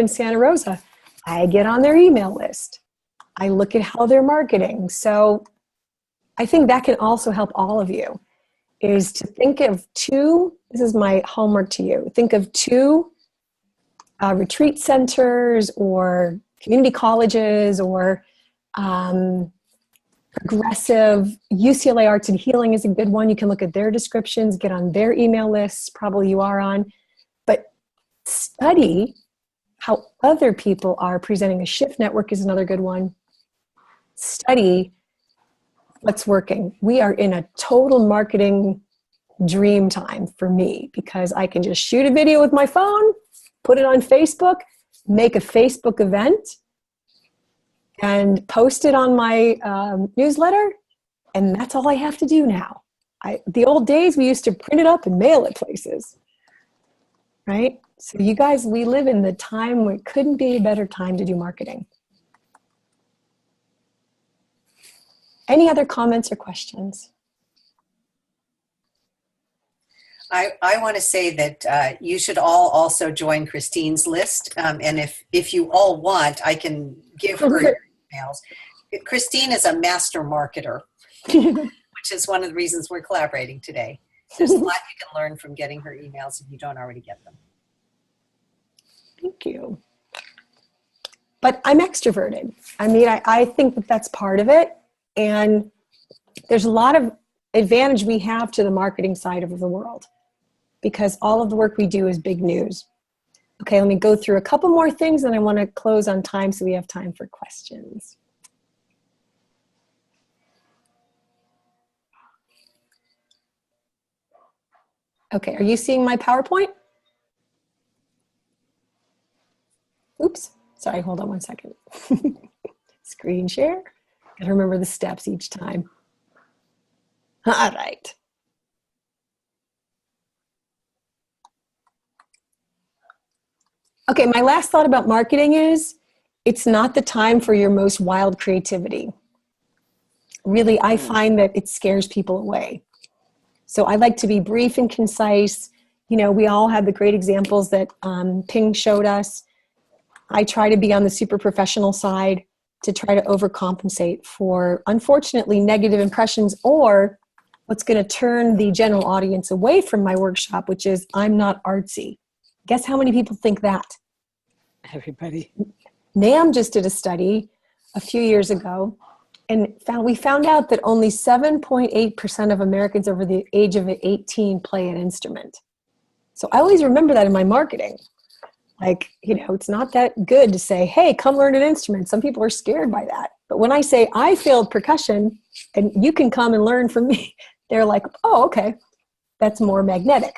Santa Rosa. I get on their email list. I look at how they're marketing. So I think that can also help all of you, is to think of 2, this is my homework to you, think of 2 retreat centers or community colleges or progressive. UCLA Arts and Healing is a good one. You can look at their descriptions, get on their email lists, probably you are on, but study how other people are presenting. A Shift Network is another good one. Study what's working. We are in a total marketing dream time for me because I can just shoot a video with my phone, put it on Facebook, make a Facebook event, and post it on my newsletter, and that's all I have to do now. The old days, we used to print it up and mail it places, right? So you guys, we live in the time where it couldn't be a better time to do marketing. Any other comments or questions? I want to say that you should all also join Christine's list. And if you all want, I can give her your emails. Christine is a master marketer, which is one of the reasons we're collaborating today. There's a lot you can learn from getting her emails if you don't already get them. Thank you. But I'm extroverted. I mean, I think that that's part of it. And there's a lot of advantage we have to the marketing side of the world because all of the work we do is big news. Okay, let me go through a couple more things and I want to close on time so we have time for questions. Okay, are you seeing my PowerPoint? Oops, sorry, hold on one second. Screen share. Gotta remember the steps each time. All right. Okay, my last thought about marketing is it's not the time for your most wild creativity. Really, I find that it scares people away. So I like to be brief and concise. You know, we all have the great examples that Ping showed us. I try to be on the super professional side to try to overcompensate for, unfortunately, negative impressions or what's going to turn the general audience away from my workshop, which is I'm not artsy. Guess how many people think that? Everybody. NAM just did a study a few years ago, And we found out that only 7.8% of Americans over the age of 18 play an instrument. So I always remember that in my marketing. Like, it's not that good to say, hey, come learn an instrument. Some people are scared by that. But when I say I failed percussion and you can come and learn from me, they're like, oh, okay, that's more magnetic.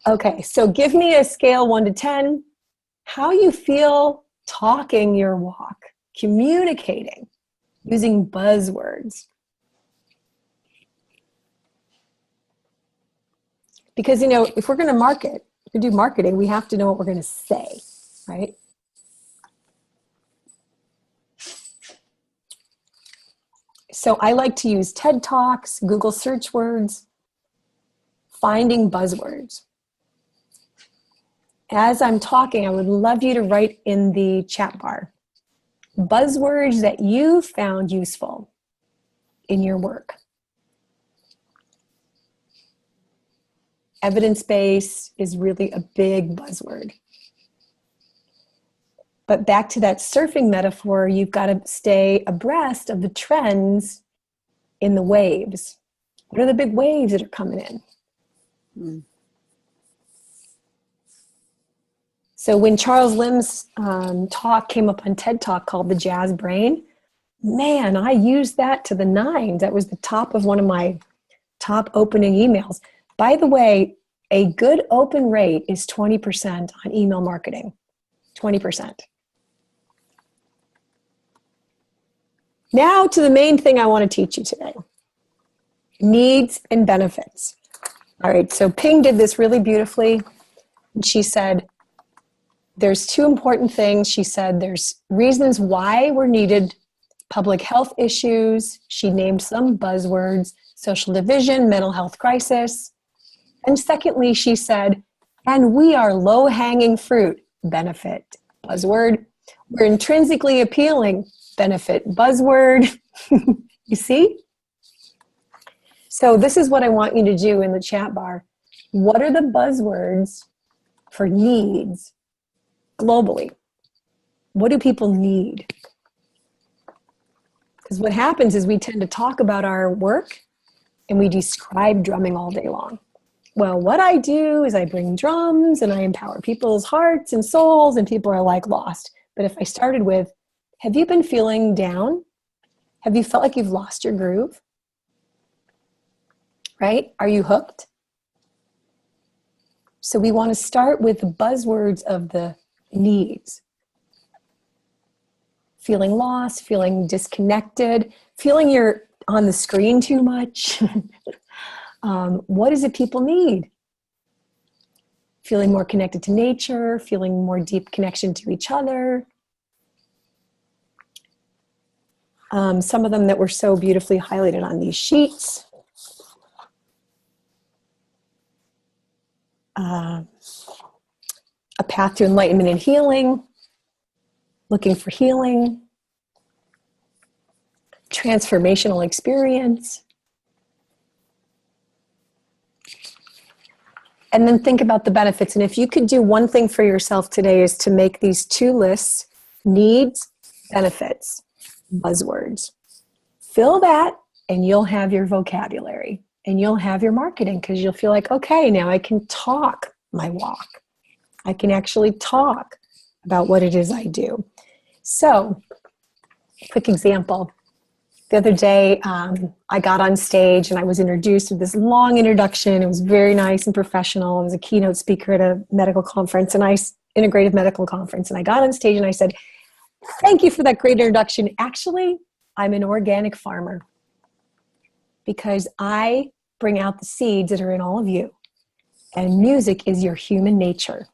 Okay, so give me a scale 1 to 10, how you feel talking your walk, communicating, using buzzwords. Because, if we're going to market, if we do marketing, we have to know what we're going to say, right? So I like to use TED Talks, Google search words, finding buzzwords. As I'm talking, I would love you to write in the chat bar buzzwords that you found useful in your work. Evidence-based is really a big buzzword. But back to that surfing metaphor, you've got to stay abreast of the trends in the waves. What are the big waves that are coming in? So when Charles Lim's talk came up on TED Talk called The Jazz Brain, man, I used that to the nines. That was the top of one of my top opening emails. By the way, a good open rate is 20% on email marketing, 20%. Now to the main thing I want to teach you today, needs and benefits. All right, so Ping did this really beautifully. And she said, there's two important things. She said there's reasons why we're needed, public health issues. She named some buzzwords, social division, mental health crisis. And secondly, she said, and we are low-hanging fruit, benefit, buzzword. We're intrinsically appealing, benefit, buzzword. You see? So this is what I want you to do in the chat bar. What are the buzzwords for needs globally? What do people need? Because what happens is we tend to talk about our work and we describe drumming all day long. Well, what I do is I bring drums and I empower people's hearts and souls, and people are like lost. But if I started with, have you been feeling down? Have you felt like you've lost your groove? Right? Are you hooked? So we want to start with the buzzwords of the needs. Feeling lost, feeling disconnected, feeling you're on the screen too much. What is it people need? Feeling more connected to nature, feeling more deep connection to each other. Some of them that were so beautifully highlighted on these sheets. A path to enlightenment and healing, looking for healing, transformational experience. And then think about the benefits. And if you could do one thing for yourself today is to make these two lists, needs, benefits, buzzwords. Fill that and you'll have your vocabulary and you'll have your marketing, because you'll feel like, okay, now I can talk my walk. I can actually talk about what it is I do. So, quick example. The other day, I got on stage and I was introduced with this long introduction. It was very nice and professional. I was a keynote speaker at a medical conference, integrative medical conference. And I got on stage and I said, thank you for that great introduction. Actually, I'm an organic farmer because I bring out the seeds that are in all of you. And music is your human nature.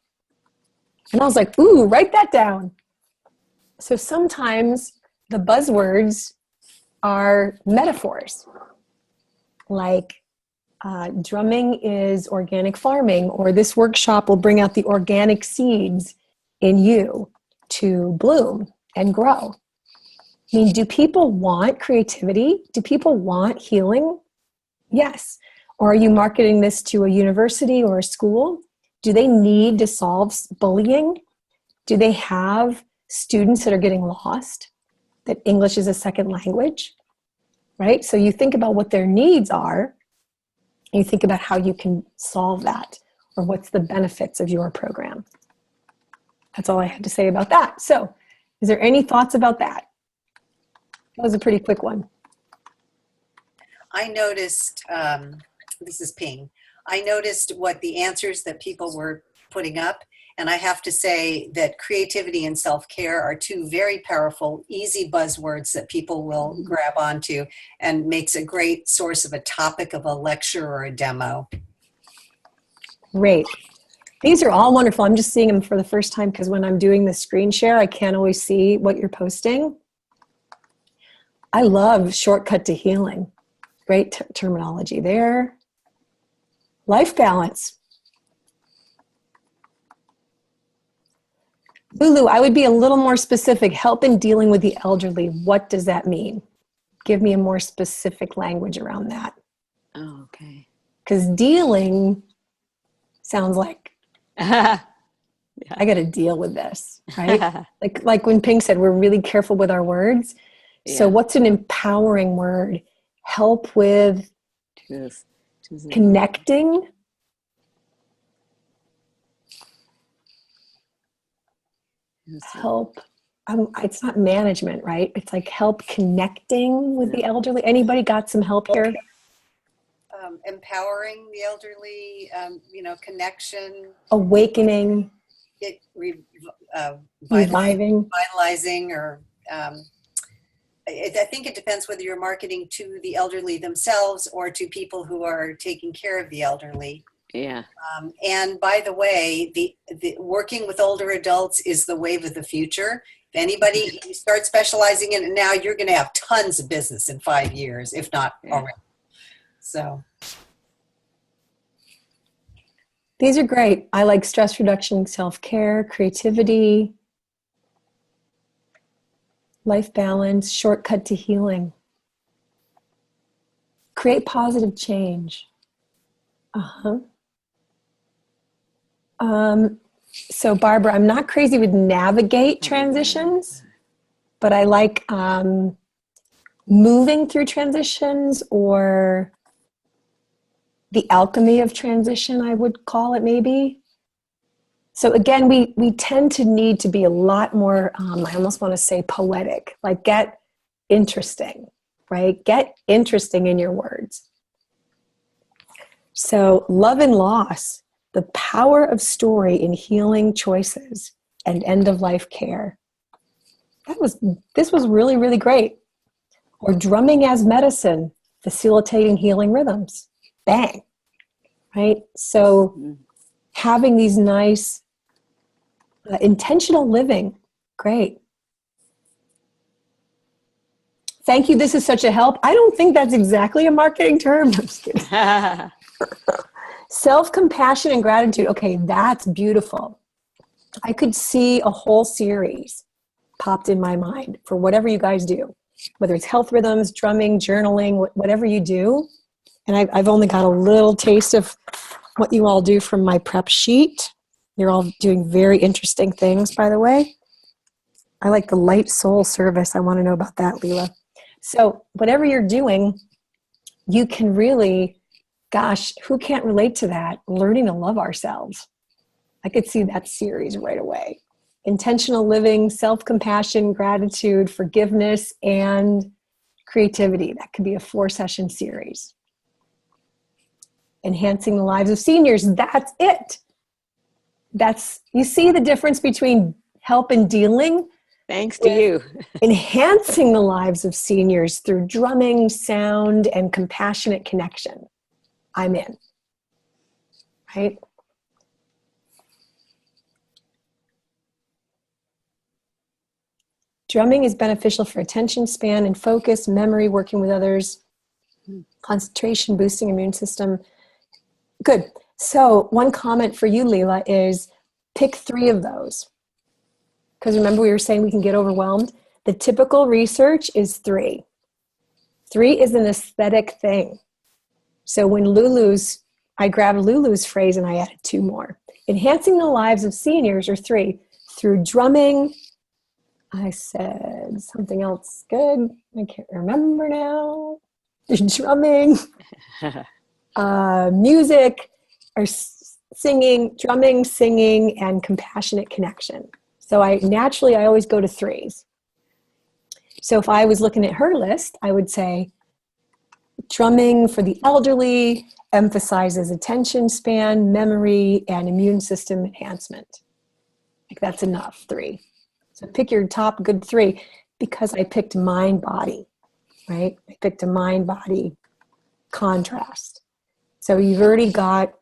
And I was like, ooh, write that down. So sometimes the buzzwords are metaphors, like drumming is organic farming, or this workshop will bring out the organic seeds in you to bloom and grow. I mean, do people want creativity? Do people want healing? Yes. Or are you marketing this to a university or a school? Do they need to solve bullying? Do they have students that are getting lost? that English is a second language, right? So you think about what their needs are, and you think about how you can solve that, or what's the benefits of your program. That's all I had to say about that. So is there any thoughts about that? That was a pretty quick one. I noticed, this is Ping, I noticed what the answers that people were putting up, and I have to say that creativity and self-care are two very powerful, easy buzzwords that people will grab onto, and makes a great source of a topic of a lecture or a demo. Great. These are all wonderful. I'm just seeing them for the first time because when I'm doing the screen share, I can't always see what you're posting. I love shortcut to healing. Great terminology there. Life balance. Lulu, I would be a little more specific. Help in dealing with the elderly. What does that mean? Give me a more specific language around that. Oh, okay. Because dealing sounds like I got to deal with this, right? like when Ping said, we're really careful with our words. So what's an empowering word? Help with connecting. Help. It's not management, right? It's like help connecting with the elderly. Anybody got some help here? Empowering the elderly, connection. Awakening. Reviving. Vitalizing, or I think it depends whether you're marketing to the elderly themselves or to people who are taking care of the elderly. Yeah. And by the way, the working with older adults is the wave of the future. If anybody you start specializing in it now, you're going to have tons of business in 5 years, if not already. So these are great. I like stress reduction, self-care, creativity, life balance, shortcut to healing. Create positive change. So Barbara, I'm not crazy with navigate transitions, but I like moving through transitions, or the alchemy of transition, I would call it maybe. So again, we tend to need to be a lot more, I almost want to say poetic, like get interesting, right? Get interesting in your words. So love and loss, the power of story in healing choices and end-of-life care. This was really, really great. Or drumming as medicine, facilitating healing rhythms. Bang, right? So having these nice intentional living, great. Thank you, this is such a help. I don't think that's exactly a marketing term. I'm just kidding. Self-compassion and gratitude. Okay, that's beautiful. I could see a whole series popped in my mind for whatever you guys do, whether it's health rhythms, drumming, journaling, whatever you do. And I've only got a little taste of what you all do from my prep sheet. You're all doing very interesting things, by the way. I like the light soul service. I want to know about that, Leela. So whatever you're doing, you can really, gosh, who can't relate to that? Learning to love ourselves. I could see that series right away. Intentional living, self-compassion, gratitude, forgiveness, and creativity. That could be a 4-session series. Enhancing the lives of seniors. That's it. You see the difference between help and dealing? Thanks to you. Enhancing the lives of seniors through drumming, sound, and compassionate connection. I'm in. Right? Drumming is beneficial for attention span and focus, memory, working with others, concentration, boosting immune system. Good. So one comment for you, Leela, is pick 3 of those. Because remember we were saying we can get overwhelmed? The typical research is 3. 3 is an aesthetic thing. So when I grabbed Lulu's phrase and I added 2 more. Enhancing the lives of seniors are 3. Through drumming, I said said something else good. I can't remember now. Drumming, music, or singing, drumming, singing, and compassionate connection. So I always go to threes. So if I was looking at her list, I would say drumming for the elderly emphasizes attention span, memory, and immune system enhancement. Like that's enough, 3. So pick your top good 3 because I picked mind body, right? I picked a mind body contrast. So you've already got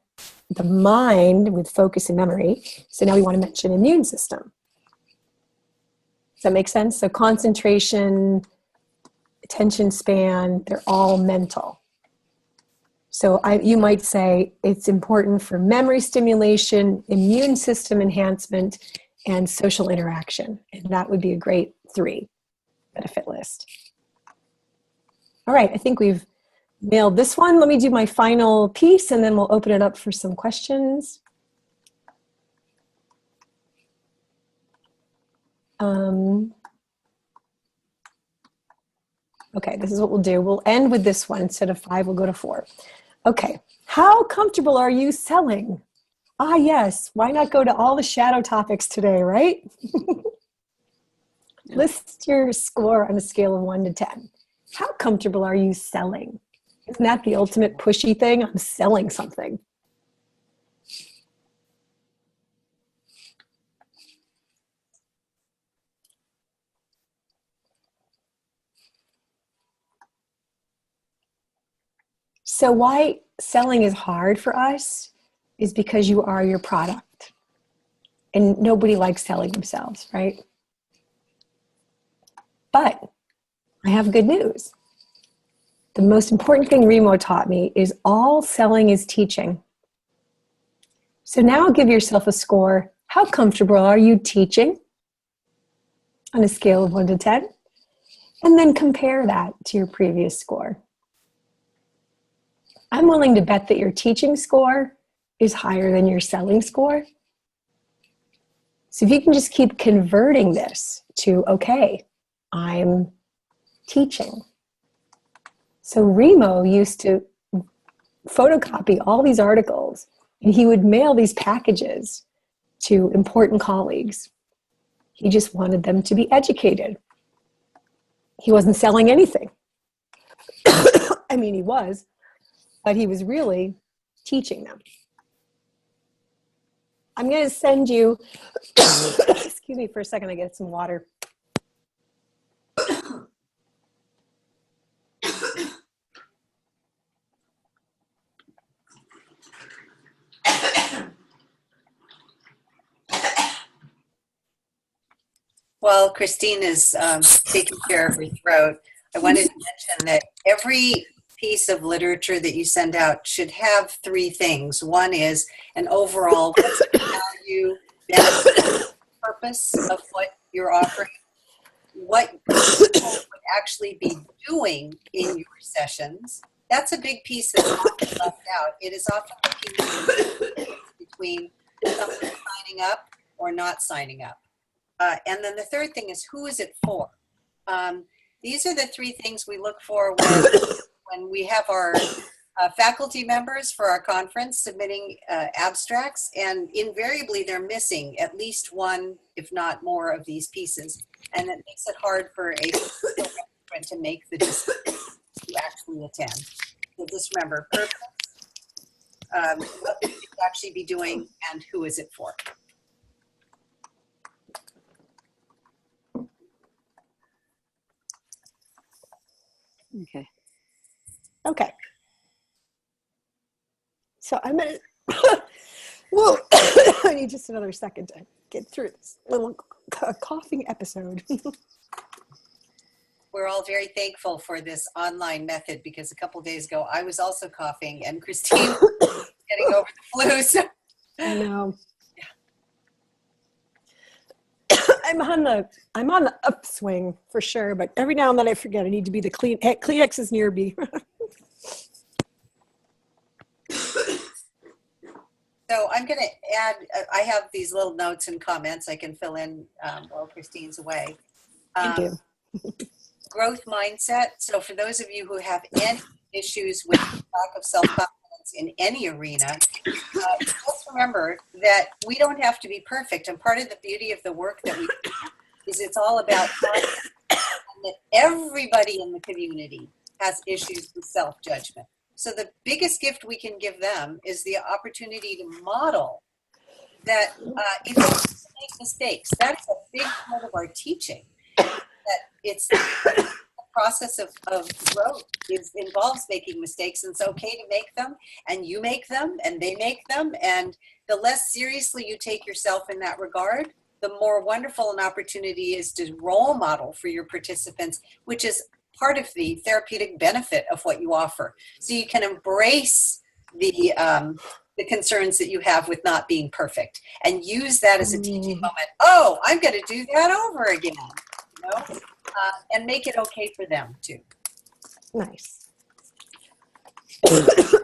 the mind with focus and memory. So now we want to mention immune system. Does that make sense? So concentration, attention span, they're all mental. So you might say it's important for memory stimulation, immune system enhancement, and social interaction. And that would be a great 3 benefit list. All right, I think we've nailed this one. Let me do my final piece and then we'll open it up for some questions. Okay, this is what we'll do. We'll end with this one. Instead of 5, we'll go to 4. Okay, how comfortable are you selling? Ah, yes. Why not go to all the shadow topics today, right? List your score on a scale of 1 to 10. How comfortable are you selling? Isn't that the ultimate pushy thing? I'm selling something. So why selling is hard for us is because you are your product. And nobody likes selling themselves, right? But I have good news. The most important thing Remo taught me is all selling is teaching. So now give yourself a score. How comfortable are you teaching on a scale of 1 to 10? And then compare that to your previous score. I'm willing to bet that your teaching score is higher than your selling score. So if you can just keep converting this to, okay, I'm teaching. So Remo used to photocopy all these articles and he would mail these packages to important colleagues. He just wanted them to be educated. He wasn't selling anything. I mean, he was, but he was really teaching them. I'm going to send you, excuse me for a second, I get some water. While Christine is taking care of her throat, I wanted to mention that every piece of literature that you send out should have 3 things. One is an overall value, benefit, purpose of what you're offering, what people would actually be doing in your sessions. That's a big piece that's often left out. It is often the piece between someone signing up or not signing up. And then the third thing is, who is it for? These are the 3 things we look for when we have our faculty members for our conference submitting abstracts, and invariably they're missing at least one, if not more, of these pieces. And it makes it hard for a student to make the decision to actually attend. So just remember, purpose, what should you actually be doing, and who is it for? Okay. Okay. So I'm going to, whoa, I need just another second to get through this little coughing episode. We're all very thankful for this online method because a couple days ago I was also coughing and Christine was getting over the flu. So. I know. I'm on the upswing for sure, but every now and then I forget I need to be the Kleenex is near me. So I'm going to add, I have these little notes and comments I can fill in while Christine's away. Thank you. growth mindset. So for those of you who have any issues with lack of self-confidence in any arena, just remember that we don't have to be perfect. And part of the beauty of the work that we do is it's all about confidence, and that everybody in the community has issues with self-judgment. So the biggest gift we can give them is the opportunity to model that it's okay to make mistakes. That's a big part of our teaching. That it's the process of growth involves making mistakes, and it's okay to make them, and you make them, and they make them, and the less seriously you take yourself in that regard, the more wonderful an opportunity is to role model for your participants, which is part of the therapeutic benefit of what you offer. So you can embrace the concerns that you have with not being perfect and use that as a teaching moment. Oh, I'm going to do that over again, you know, and make it okay for them too. Nice.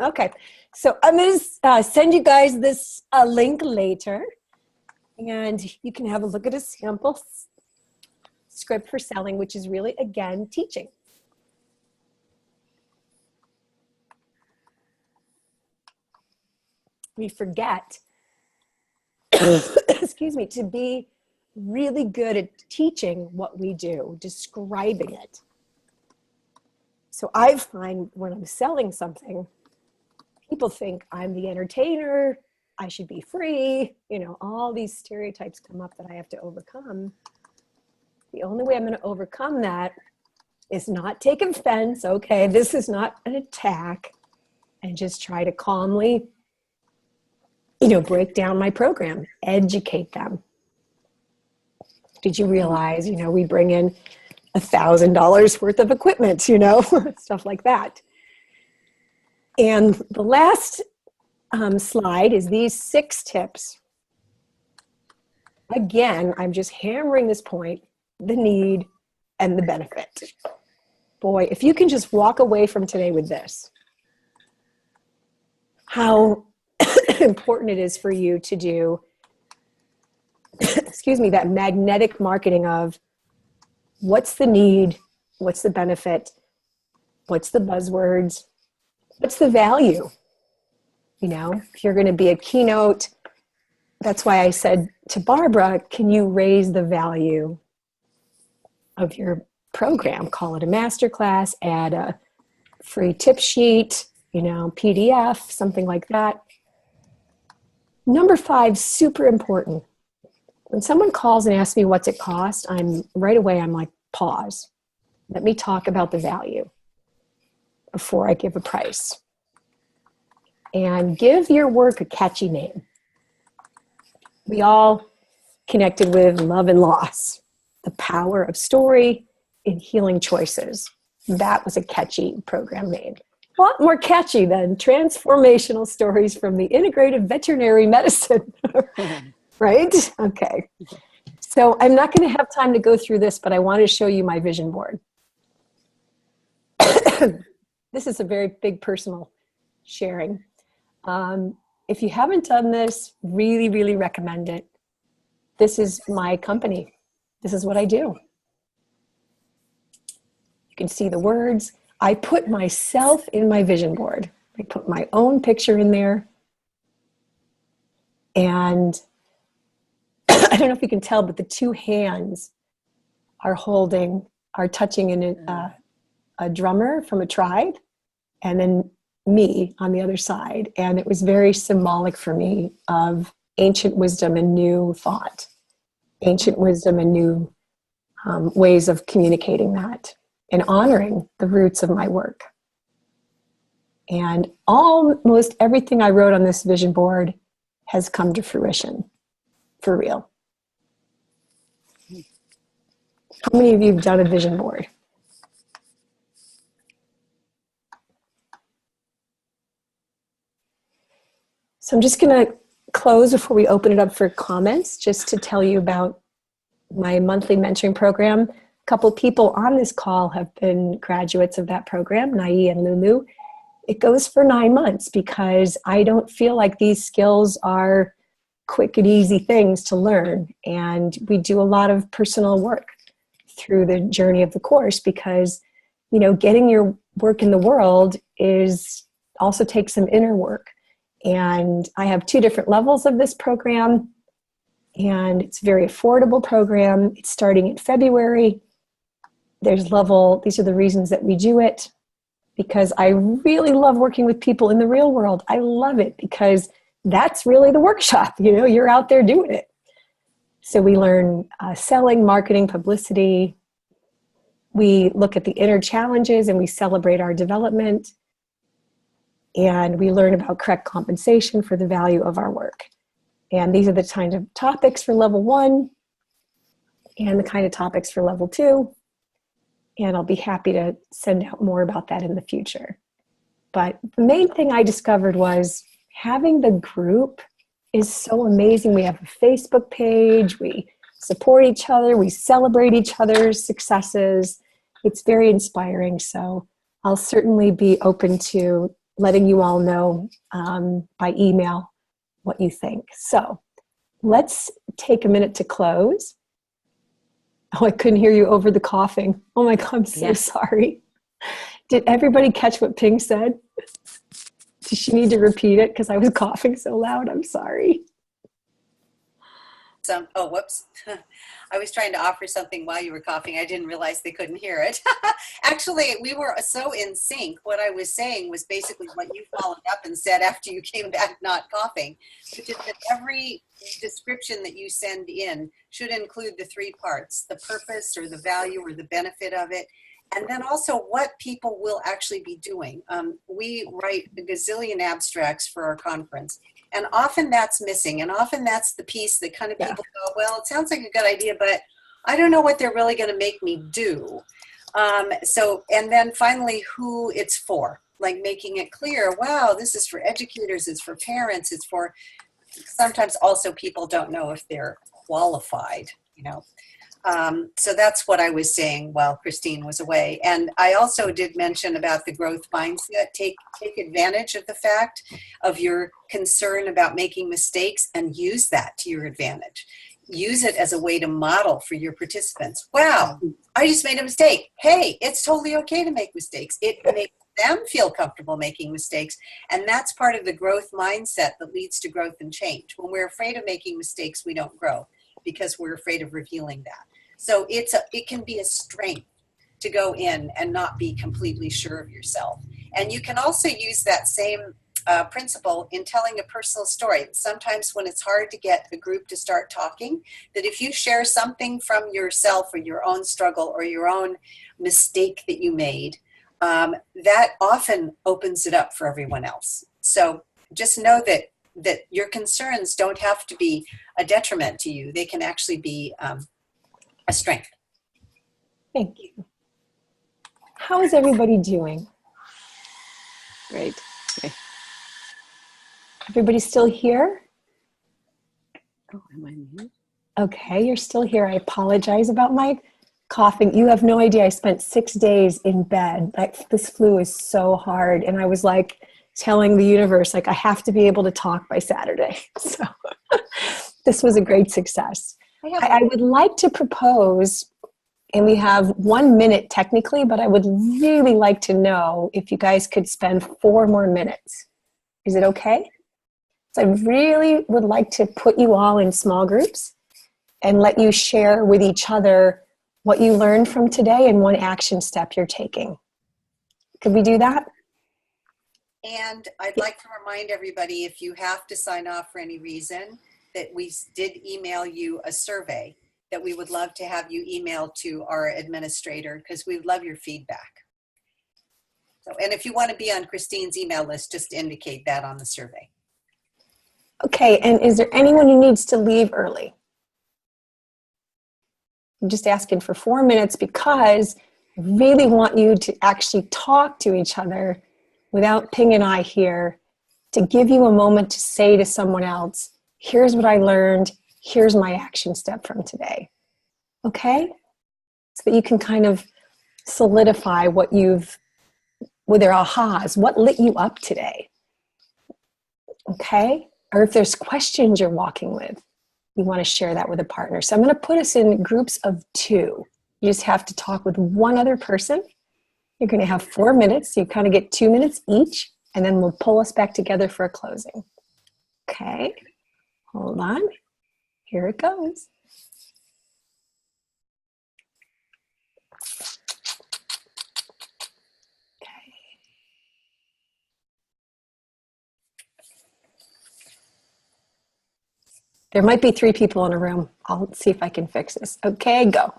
Okay, so I'm going to send you guys this link later, and you can have a look at a sample script for selling, which is really, again, teaching. We forget, excuse me, to be really good at teaching what we do, describing it. So I find when I'm selling something, people think I'm the entertainer, I should be free, you know, all these stereotypes come up that I have to overcome. The only way I'm going to overcome that is not take offense. Okay, this is not an attack, and just try to calmly, you know, break down my program, educate them. Did you realize, you know, we bring in $1,000 worth of equipment, you know, stuff like that. And the last slide is these 6 tips. Again, I'm just hammering this point, the need and the benefit. Boy, if you can just walk away from today with this, how important it is for you to do, excuse me, that magnetic marketing of what's the need, what's the benefit, what's the buzzwords, what's the value. You know, if you're going to be a keynote, that's why I said to Barbara, can you raise the value of your program? Call it a masterclass, add a free tip sheet, you know, PDF, something like that. Number 5, super important. When someone calls and asks me what's it cost, I'm like, pause. Let me talk about the value before I give a price. And give your work a catchy name. We all connected with Love and Loss, the power of story in healing choices. That was a catchy program name. A lot more catchy than transformational stories from the integrative veterinary medicine. Right? Okay. So I'm not going to have time to go through this, but I want to show you my vision board. This is a very big personal sharing. If you haven't done this, really, really recommend it. This is my company. This is what I do. You can see the words. I put myself in my vision board. I put my own picture in there. And I don't know if you can tell, but the 2 hands are touching in a drummer from a tribe, and then me on the other side. And it was very symbolic for me of ancient wisdom and new thought, ancient wisdom and new ways of communicating that and honoring the roots of my work. And almost everything I wrote on this vision board has come to fruition, for real. How many of you have done a vision board? So I'm just going to close before we open it up for comments, just to tell you about my monthly mentoring program. A couple people on this call have been graduates of that program, Nai and Lulu. It goes for 9 months because I don't feel like these skills are quick and easy things to learn. And we do a lot of personal work through the journey of the course, because, you know, getting your work in the world is also takes some inner work. And I have 2 different levels of this program, and it's a very affordable program. It's starting in February. These are the reasons that we do it, because I really love working with people in the real world. I love it because that's really the workshop. You know, you're out there doing it. So we learn selling, marketing, publicity. We look at the inner challenges and we celebrate our development. And we learn about correct compensation for the value of our work. And these are the kind of topics for level 1 and the kind of topics for level 2. And I'll be happy to send out more about that in the future. But the main thing I discovered was having the group is so amazing. We have a Facebook page, we support each other, we celebrate each other's successes. It's very inspiring. So I'll certainly be open to letting you all know by email what you think. So let's take a minute to close. Oh, I couldn't hear you over the coughing. Oh my God, I'm so sorry. Did everybody catch what Ping said? Does she need to repeat it? Because I was coughing so loud. I'm sorry. Oh, whoops. I was trying to offer something while you were coughing. I didn't realize they couldn't hear it. Actually, we were so in sync. What I was saying was basically what you followed up and said after you came back not coughing, which is that every description that you send in should include the 3 parts: the purpose or the value or the benefit of it, and then also what people will actually be doing. We write a gazillion abstracts for our conference, and often that's missing. And often that's the piece that kind of people go, well, it sounds like a good idea, but I don't know what they're really going to make me do. And then finally, who it's for, like making it clear, wow, this is for educators, it's for parents, it's for, sometimes also people don't know if they're qualified, you know. So that's what I was saying while Christine was away. And I also did mention about the growth mindset. Take advantage of the fact of your concern about making mistakes and use that to your advantage. Use it as a way to model for your participants. Wow, I just made a mistake. Hey, it's totally okay to make mistakes. It makes them feel comfortable making mistakes. And that's part of the growth mindset that leads to growth and change. When we're afraid of making mistakes, we don't grow because we're afraid of revealing that. So it can be a strength to go in and not be completely sure of yourself. And you can also use that same principle in telling a personal story. Sometimes when it's hard to get a group to start talking, that if you share something from yourself or your own struggle or your own mistake that you made, that often opens it up for everyone else. So just know that your concerns don't have to be a detriment to you. They can actually be a strength. Thank you. How is everybody doing? Great. Okay. Everybody still here? Oh, am I muted? Okay, you're still here. I apologize about my coughing. You have no idea. I spent 6 days in bed. Like, this flu is so hard. And I was like telling the universe, like, I have to be able to talk by Saturday. So this was a great success. I would like to propose, and we have 1 minute technically, but I would really like to know if you guys could spend 4 more minutes. Is it okay? So I really would like to put you all in small groups and let you share with each other what you learned from today and one action step you're taking. Could we do that? And I'd like to remind everybody, if you have to sign off for any reason, that we did email you a survey that we would love to have you email to our administrator, because we love your feedback. So, and if you want to be on Christine's email list, just indicate that on the survey. Okay, and is there anyone who needs to leave early? I'm just asking for 4 minutes because I really want you to actually talk to each other without Ping and I here, to give you a moment to say to someone else, here's what I learned, here's my action step from today. Okay? So that you can kind of solidify what you've, with their ahas, what lit you up today. Okay? Or if there's questions you're walking with, you want to share that with a partner. So I'm going to put us in groups of 2. You just have to talk with one other person. You're going to have 4 minutes. So you kind of get 2 minutes each, and then we'll pull us back together for a closing. Okay, hold on. Here it goes. There might be 3 people in a room. I'll see if I can fix this. Okay, go.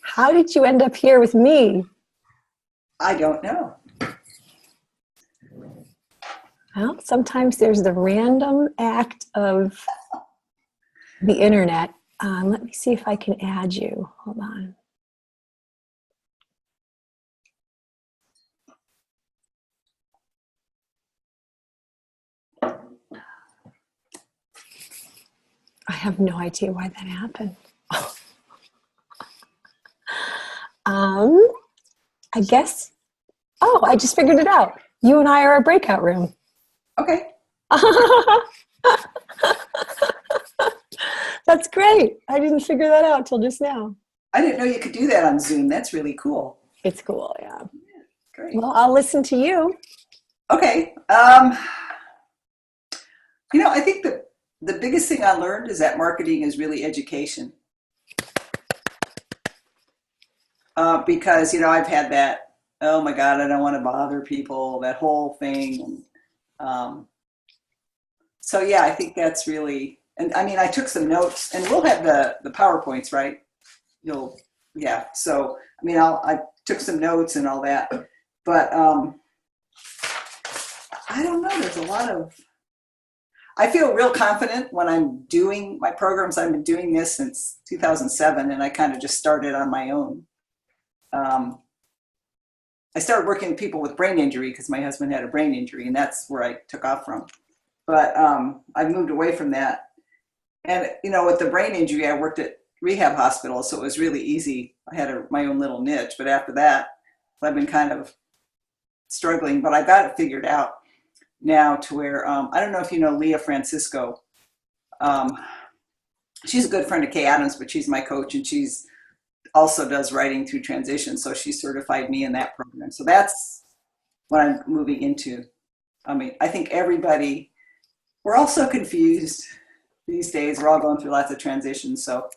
How did you end up here with me? I don't know. Well, sometimes there's the random act of the internet. Let me see if I can add you. Hold on. I have no idea why that happened. I guess, oh, I just figured it out. You and I are a breakout room. Okay. That's great. I didn't figure that out till just now. I didn't know you could do that on Zoom. That's really cool. It's cool, yeah. Great. Well, I'll listen to you. Okay. I think the biggest thing I learned is that marketing is really education. Because, I've had that, oh my God, I don't want to bother people, that whole thing. So yeah, I think that's really, and I mean, I took some notes, and we'll have the PowerPoints, right? Yeah. So, I mean, I took some notes and all that, but I don't know, there's a lot of, I feel real confident when I'm doing my programs. I've been doing this since 2007, and I kind of just started on my own. I started working with people with brain injury because my husband had a brain injury, and that's where I took off from. But I've moved away from that. And, with the brain injury, I worked at rehab hospitals, so it was really easy. I had my own little niche. But after that, I've been kind of struggling, but I got it figured out now to where, I don't know if you know Leah Francisco. She's a good friend of Kay Adams, but she's my coach, and she's also does writing through transition. So she certified me in that program. So that's what I'm moving into. I mean, I think we're all so confused these days. We're all going through lots of transitions. So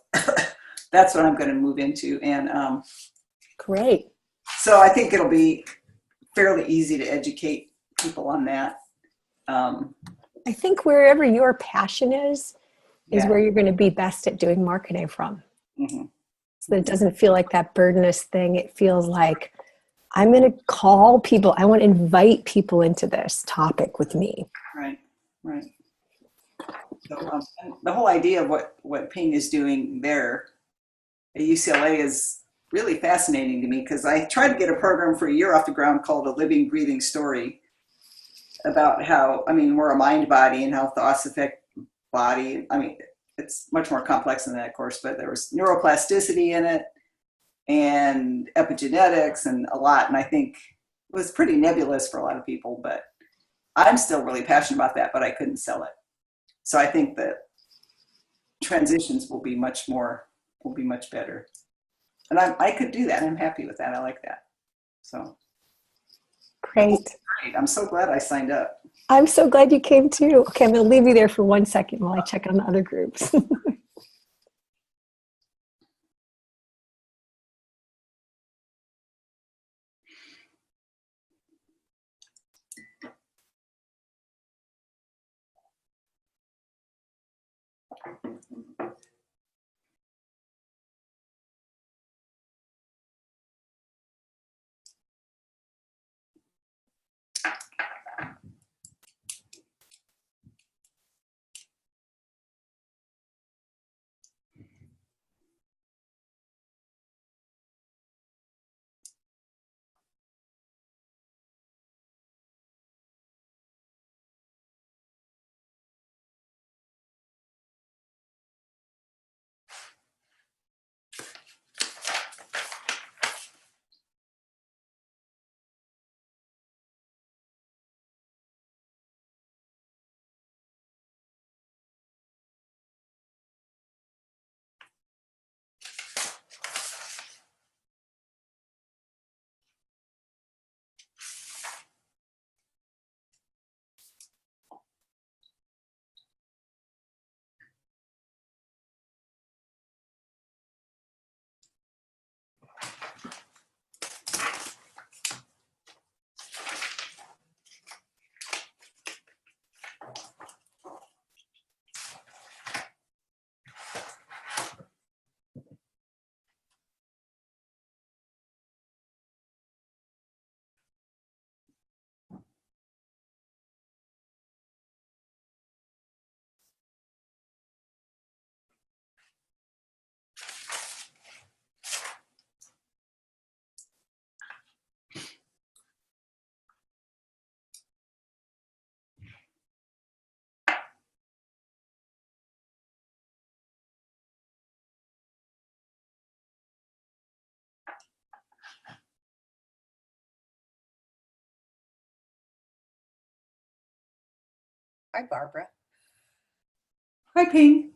that's what I'm going to move into. And Great. so I think it'll be fairly easy to educate people on that. I think wherever your passion is Yeah. where you're going to be best at doing marketing from. Mm-hmm. So that it doesn't feel like that burdenous thing. It feels like I'm going to call people. I want to invite people into this topic with me. Right. So, the whole idea of what Ping is doing there at UCLA is really fascinating to me, because I tried to get a program for a year off the ground called A Living, Breathing Story, about how, we're a mind body and how thoughts affect body. It's much more complex than that, of course, but there was neuroplasticity in it and epigenetics and a lot. And I think it was pretty nebulous for a lot of people, but I'm still really passionate about that, but I couldn't sell it. So I think that transitions will be much better. And I could do that. I'm happy with that. I like that. So Great. I'm so glad I signed up. I'm so glad you came too. Okay, I'm going to leave you there for 1 second while I check on the other groups. Hi, Barbara. Hi, Ping.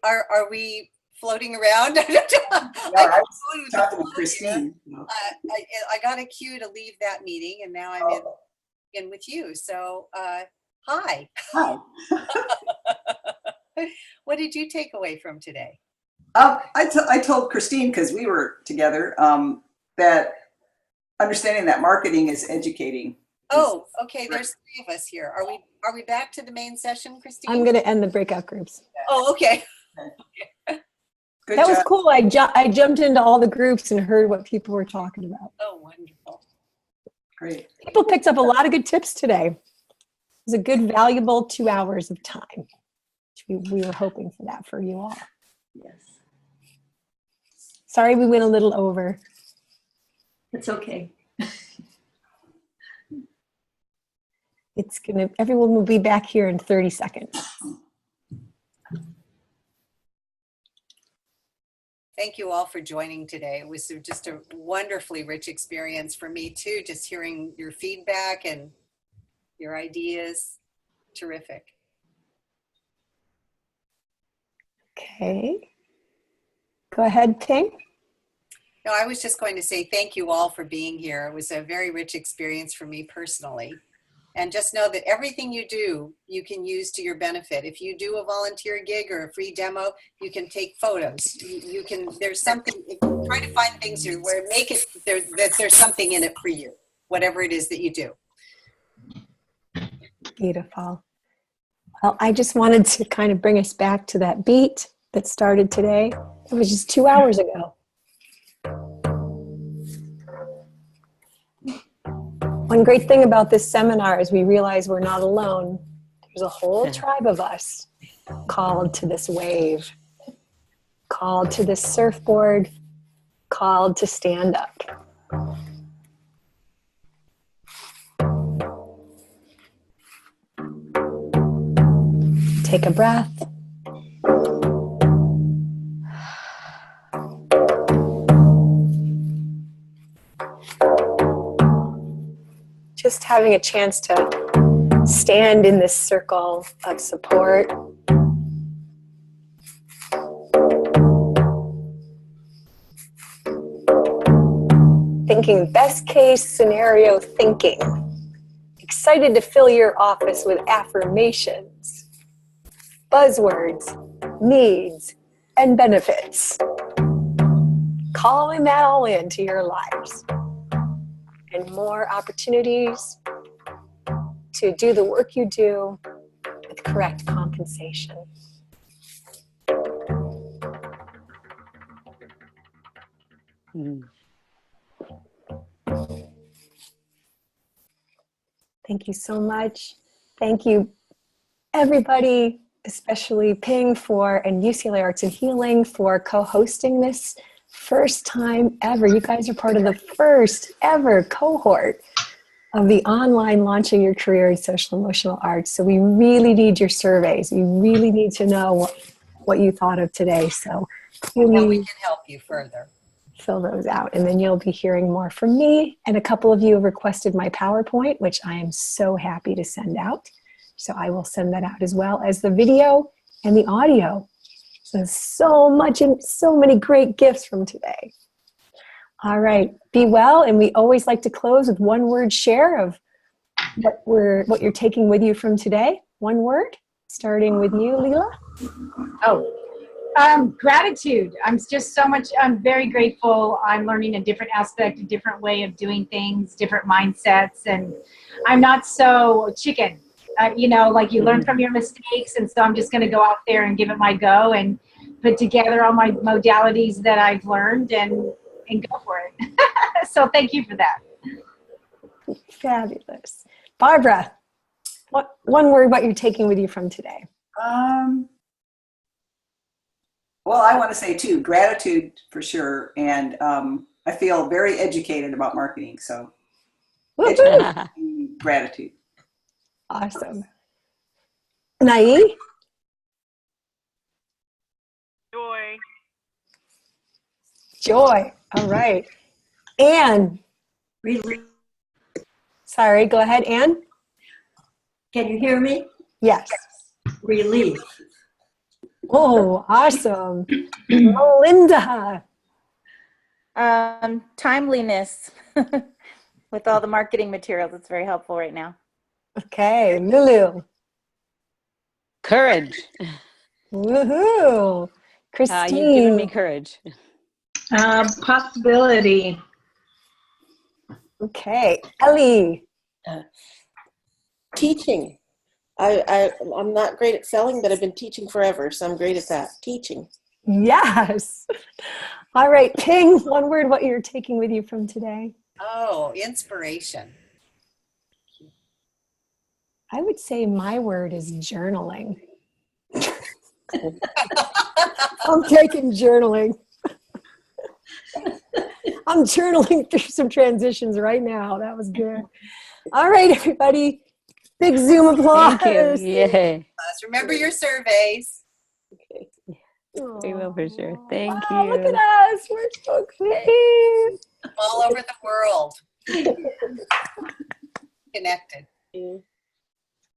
Are we floating around? Yeah, I was I talking with Christine. I got a cue to leave that meeting, and now I'm in with you. So, hi. Hi. What did you take away from today? I told Christine, because we were together, that understanding that marketing is educating. Oh, okay. There's three of us here. Are we back to the main session, Christine? I'm going to end the breakout groups. Oh, okay. Good That job. was cool. I jumped into all the groups and heard what people were talking about. Oh, wonderful. Great. People picked up a lot of good tips today. It was a good, valuable 2 hours of time. We were hoping for that for you all. Yes. Sorry we went a little over. It's okay. Everyone will be back here in 30 seconds. Thank you all for joining today. It was just a wonderfully rich experience for me too, just hearing your feedback and your ideas. Terrific. Okay. Go ahead, Ping. No, I was just going to say thank you all for being here. It was a very rich experience for me personally. And just know that everything you do, you can use to your benefit. If you do a volunteer gig or a free demo, you can take photos. You can, there's something, try to find things where make it, there's something in it for you, whatever it is that you do. Beautiful. Well, I just wanted to kind of bring us back to that beat that started today. It was just 2 hours ago. One great thing about this seminar is we realize we're not alone. There's a whole tribe of us called to this wave, called to this surfboard, called to stand up. Take a breath. Just having a chance to stand in this circle of support. Thinking best case scenario thinking. Excited to fill your office with affirmations, buzzwords, needs, and benefits. Calling that all into your lives. And more opportunities to do the work you do with correct compensation. Thank you so much. Thank you, everybody, especially Ping and UCLA Arts and Healing for co-hosting this first time ever. You guys are part of the first ever cohort of the online Launching Your Career in Social Emotional Arts. So we really need your surveys. We really need to know what you thought of today. So we can help you further. Fill those out. And then you'll be hearing more from me. And a couple of you have requested my PowerPoint, which I am so happy to send out. So I will send that out as well as the video and the audio. So much and so many great gifts from today. All right, be well. And we always like to close with one word share of what you're taking with you from today. One word, starting with you, Leela. Gratitude. I'm very grateful. I'm learning a different aspect, a different way of doing things, different mindsets, and I'm not so chicken. Like you learn from your mistakes, and so I'm just going to go out there and give it my go and put together all my modalities that I've learned and go for it. So thank you for that. Fabulous. Barbara, one word what you're taking with you from today? Well, I want to say too, gratitude for sure. And I feel very educated about marketing. So gratitude. Awesome. Nai? Joy. Joy. All right. Anne. Really? Sorry, go ahead, Anne. Can you hear me? Yes. Relief. Oh, awesome. Melinda. Timeliness with all the marketing materials. It's very helpful right now. Okay, Lulu. Courage. Woohoo. Christine. You've given me courage. Possibility. Okay, Ellie. Teaching. I'm not great at selling, but I've been teaching forever, so I'm great at that. Teaching. Yes. All right, Ping, one word what you're taking with you from today. Oh, inspiration. I would say my word is journaling. I'm taking journaling. I'm journaling through some transitions right now. That was good. All right, everybody. Big Zoom applause. Thank you. Yay. Remember your surveys. We will for sure. Thank Wow, you. look at us. We're so excited. All over the world. Connected. Yeah.